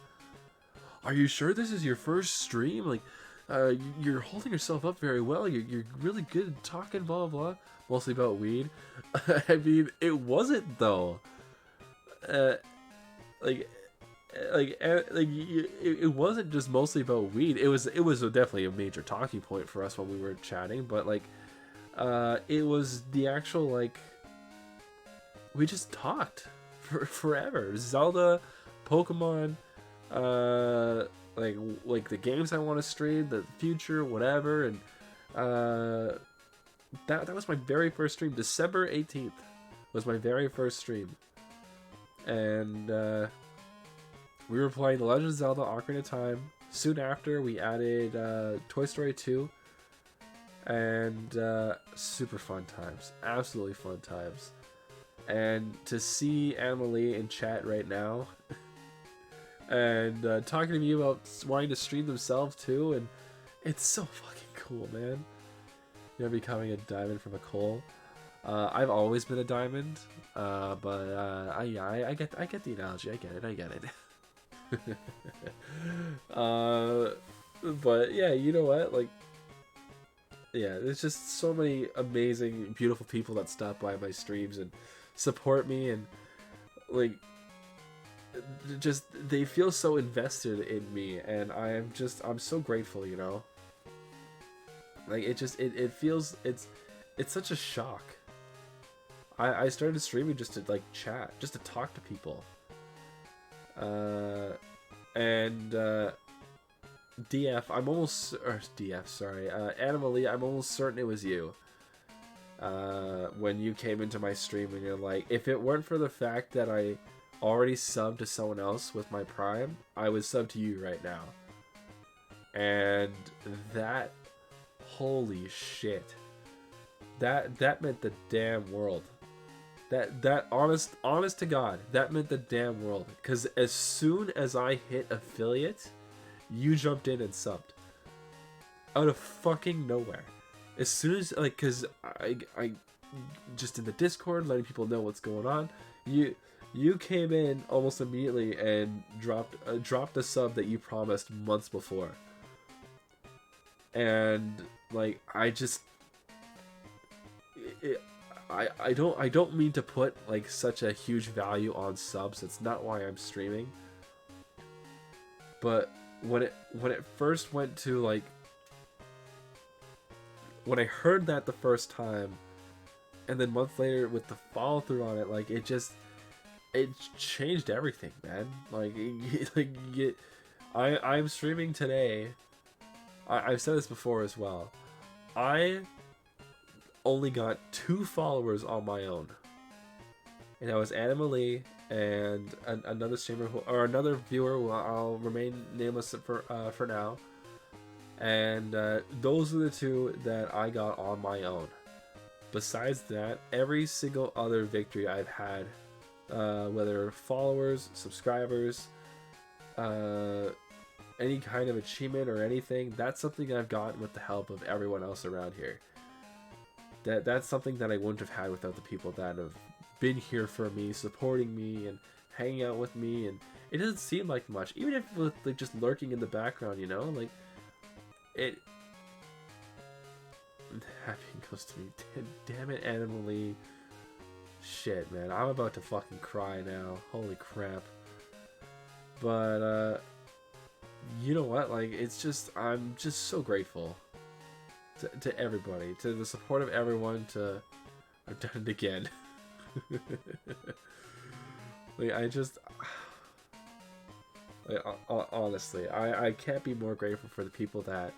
Are you sure this is your first stream? Like, you're holding yourself up very well. You're really good at talking, blah, blah, blah. Mostly about weed. I mean, it wasn't, though. It wasn't just mostly about weed. It was definitely a major talking point for us when we were chatting, but, like, it was the actual, like, we just talked for forever. Zelda, Pokemon, like the games I want to stream, the future, whatever, and that was my very first stream. December 18th was my very first stream, and we were playing The Legend of Zelda: Ocarina of Time. Soon after, we added Toy Story 2, and super fun times, absolutely fun times. And to see Animalie in chat right now and talking to me about wanting to stream themselves too, and it's so fucking cool, man. You know, becoming a diamond from a coal. I've always been a diamond, but I get the analogy. I get it. But yeah, you know what? Like, yeah, there's just so many amazing, beautiful people that stop by my streams and support me, and like, just they feel so invested in me, and I'm so grateful, you know. Like, it feels, it's such a shock. I started streaming just to, like, chat, just to talk to people, and Animalie, I'm almost certain it was you. When you came into my stream, and you're like, if it weren't for the fact that I already subbed to someone else with my Prime, I would sub to you right now. And that, holy shit, that meant the damn world. That honest to God, that meant the damn world. Because as soon as I hit affiliate, you jumped in and subbed out of fucking nowhere. As soon as, like, because I just in the Discord letting people know what's going on, you came in almost immediately and dropped a sub that you promised months before, and like, I don't mean to put like such a huge value on subs. It's not why I'm streaming. But when it first went to, like, when I heard that the first time, and then months later with the follow through on it, like, it changed everything, man. Like, I'm streaming today. I've said this before as well. I only got 2 followers on my own, and that was Animalie and another streamer or another viewer who I'll remain nameless for now. And those are the 2 that I got on my own. Besides that, every single other victory I've had, whether followers, subscribers, any kind of achievement or anything, that's something I've gotten with the help of everyone else around here. That's something that I wouldn't have had without the people that have been here for me, supporting me and hanging out with me. And it doesn't seem like much, even if with like just lurking in the background, you know, like it. Happy goes to me. Damn it, Animalie. Shit, man, I'm about to fucking cry now. Holy crap. But you know what? Like, it's just, I'm just so grateful to everybody, to the support of everyone. To I've done it again. Like, I just, like, honestly, I can't be more grateful for the people that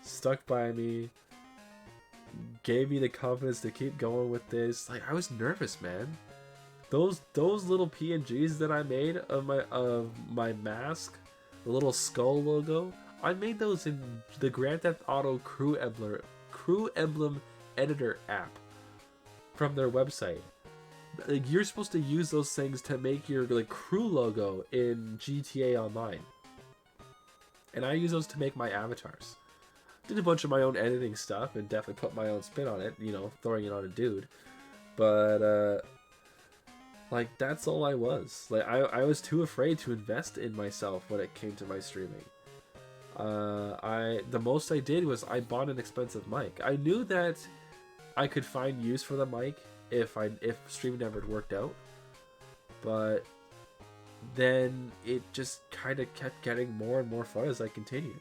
stuck by me, gave me the confidence to keep going with this. Like, I was nervous, man. Those little PNGs that I made of my mask, the little skull logo, I made those in the Grand Theft Auto Crew Emblem Editor app from their website. Like, you're supposed to use those things to make your like crew logo in GTA Online, and I use those to make my avatars. Did a bunch of my own editing stuff and definitely put my own spin on it, you know, throwing it on a dude. But like, that's all I was. Like, I was too afraid to invest in myself when it came to my streaming. The most I did was I bought an expensive mic. I knew that I could find use for the mic if streaming never worked out, but then it just kind of kept getting more and more fun as I continued.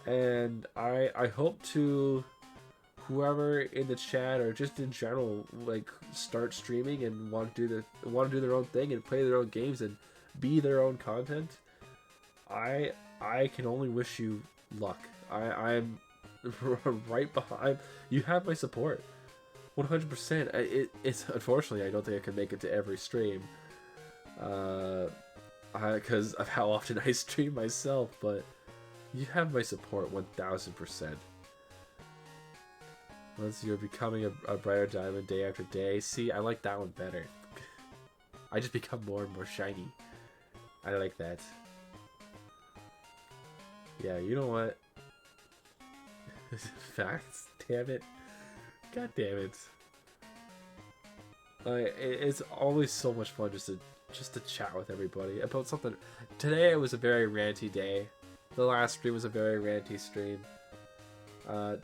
And I hope to, whoever in the chat or just in general, like, start streaming and want to do their own thing and play their own games and be their own content, I can only wish you luck. I'm right behind you. Have my support 100%. It's unfortunately I don't think I can make it to every stream because of how often I stream myself, but you have my support 1000%. Once you're becoming a brighter diamond day after day. See, I like that one better. I just become more and more shiny. I like that. Yeah, you know what? Facts. Damn it. God damn it. It's always so much fun just to chat with everybody about something. Today it was a very ranty day. The last stream was a very ranty stream.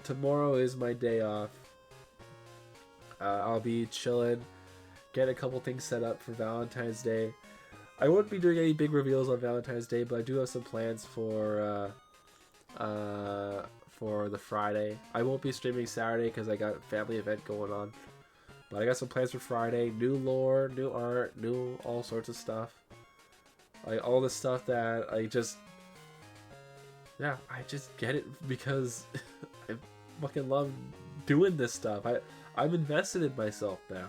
Tomorrow is my day off. I'll be chilling, get a couple things set up for Valentine's Day. I won't be doing any big reveals on Valentine's Day, but I do have some plans for the Friday. I won't be streaming Saturday because I got a family event going on. But I got some plans for Friday. New lore, new art, new all sorts of stuff. Like, all the stuff that I just get it because I fucking love doing this stuff. I'm invested in myself now.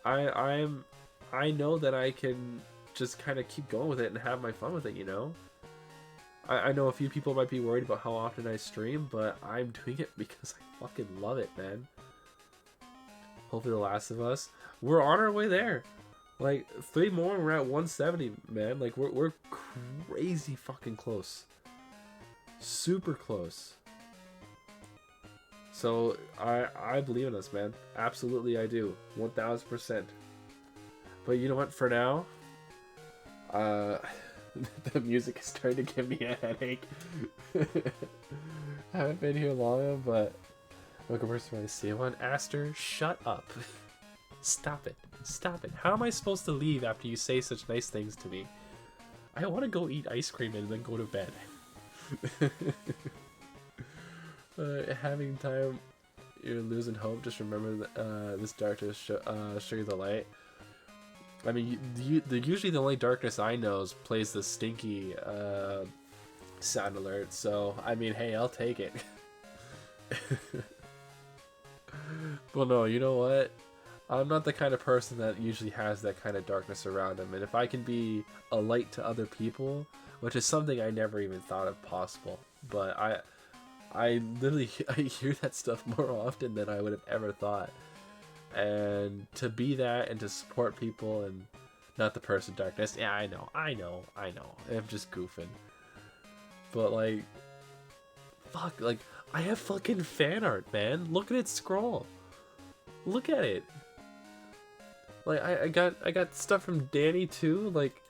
I know that I can just kind of keep going with it and have my fun with it, you know? I know a few people might be worried about how often I stream, but I'm doing it because I fucking love it, man. Hopefully The Last of Us. We're on our way there. Like, 3 more and we're at 170, man. Like, we're crazy fucking close. Super close. So, I believe in us, man. Absolutely I do. 1000%. But you know what? For now, the music is starting to give me a headache. I haven't been here long enough, but look, first I see one. Aster, shut up. Stop it. Stop it. How am I supposed to leave after you say such nice things to me? I want to go eat ice cream and then go to bed. Having time, you're losing hope. Just remember this darkness show you the light. I mean, usually the only darkness I know is plays the stinky sound alert. So I mean, hey, I'll take it. Well, no, you know what? I'm not the kind of person that usually has that kind of darkness around them, and if I can be a light to other people, which is something I never even thought of possible, but I literally I hear that stuff more often than I would have ever thought. And to be that and to support people and not the person darkness, yeah, I know. I'm just goofing. But like, fuck, like, I have fucking fan art, man. Look at it scroll. Look at it. Like, I got stuff from Danny too. Like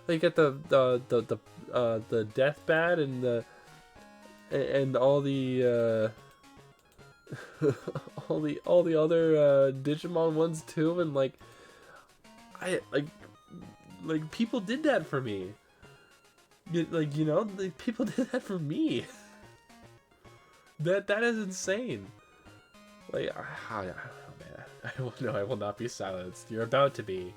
got the death bat and all the all the other Digimon ones too, and like I like people did that for me. Like, you know, like, people did that for me. That is insane. Like, I don't know, man. I will not be silenced. You're about to be.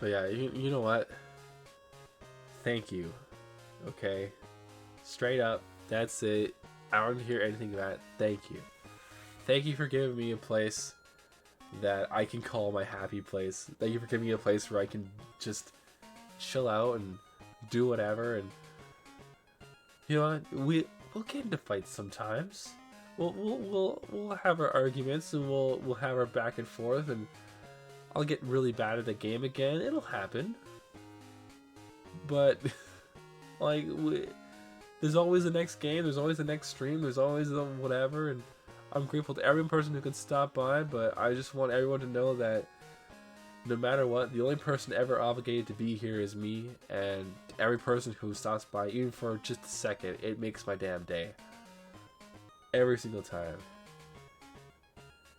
But yeah, you know what? Thank you. Okay? Straight up, that's it. I don't hear anything about it. Thank you. Thank you for giving me a place that I can call my happy place. Thank you for giving me a place where I can just chill out and do whatever. And you know what? We'll get into fights sometimes. We'll have our arguments and we'll have our back and forth, and I'll get really bad at a game again. It'll happen. But like, there's always the next game. There's always the next stream. There's always the whatever. And I'm grateful to every person who could stop by. But I just want everyone to know that no matter what, the only person ever obligated to be here is me. And every person who stops by, even for just a second, it makes my damn day. Every single time.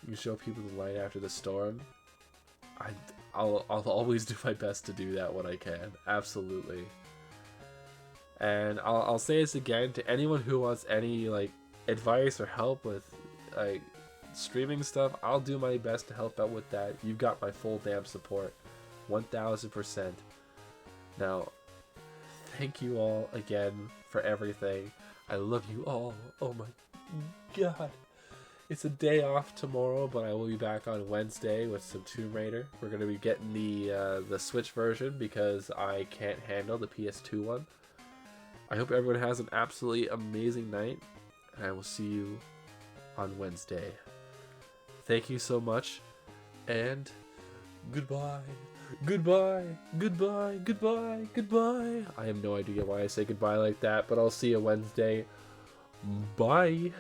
You show people the light after the storm. I'll always do my best to do that when I can. Absolutely. And I'll say this again to anyone who wants any like advice or help with like streaming stuff. I'll do my best to help out with that. You've got my full damn support, 1000%. Now, thank you all again for everything. I love you all. Oh my god. It's a day off tomorrow, but I will be back on Wednesday with some Tomb Raider. We're going to be getting the Switch version because I can't handle the PS2 one. I hope everyone has an absolutely amazing night, and I will see you on Wednesday. Thank you so much, and goodbye. Goodbye. Goodbye. Goodbye. Goodbye. I have no idea why I say goodbye like that, but I'll see you Wednesday. Bye.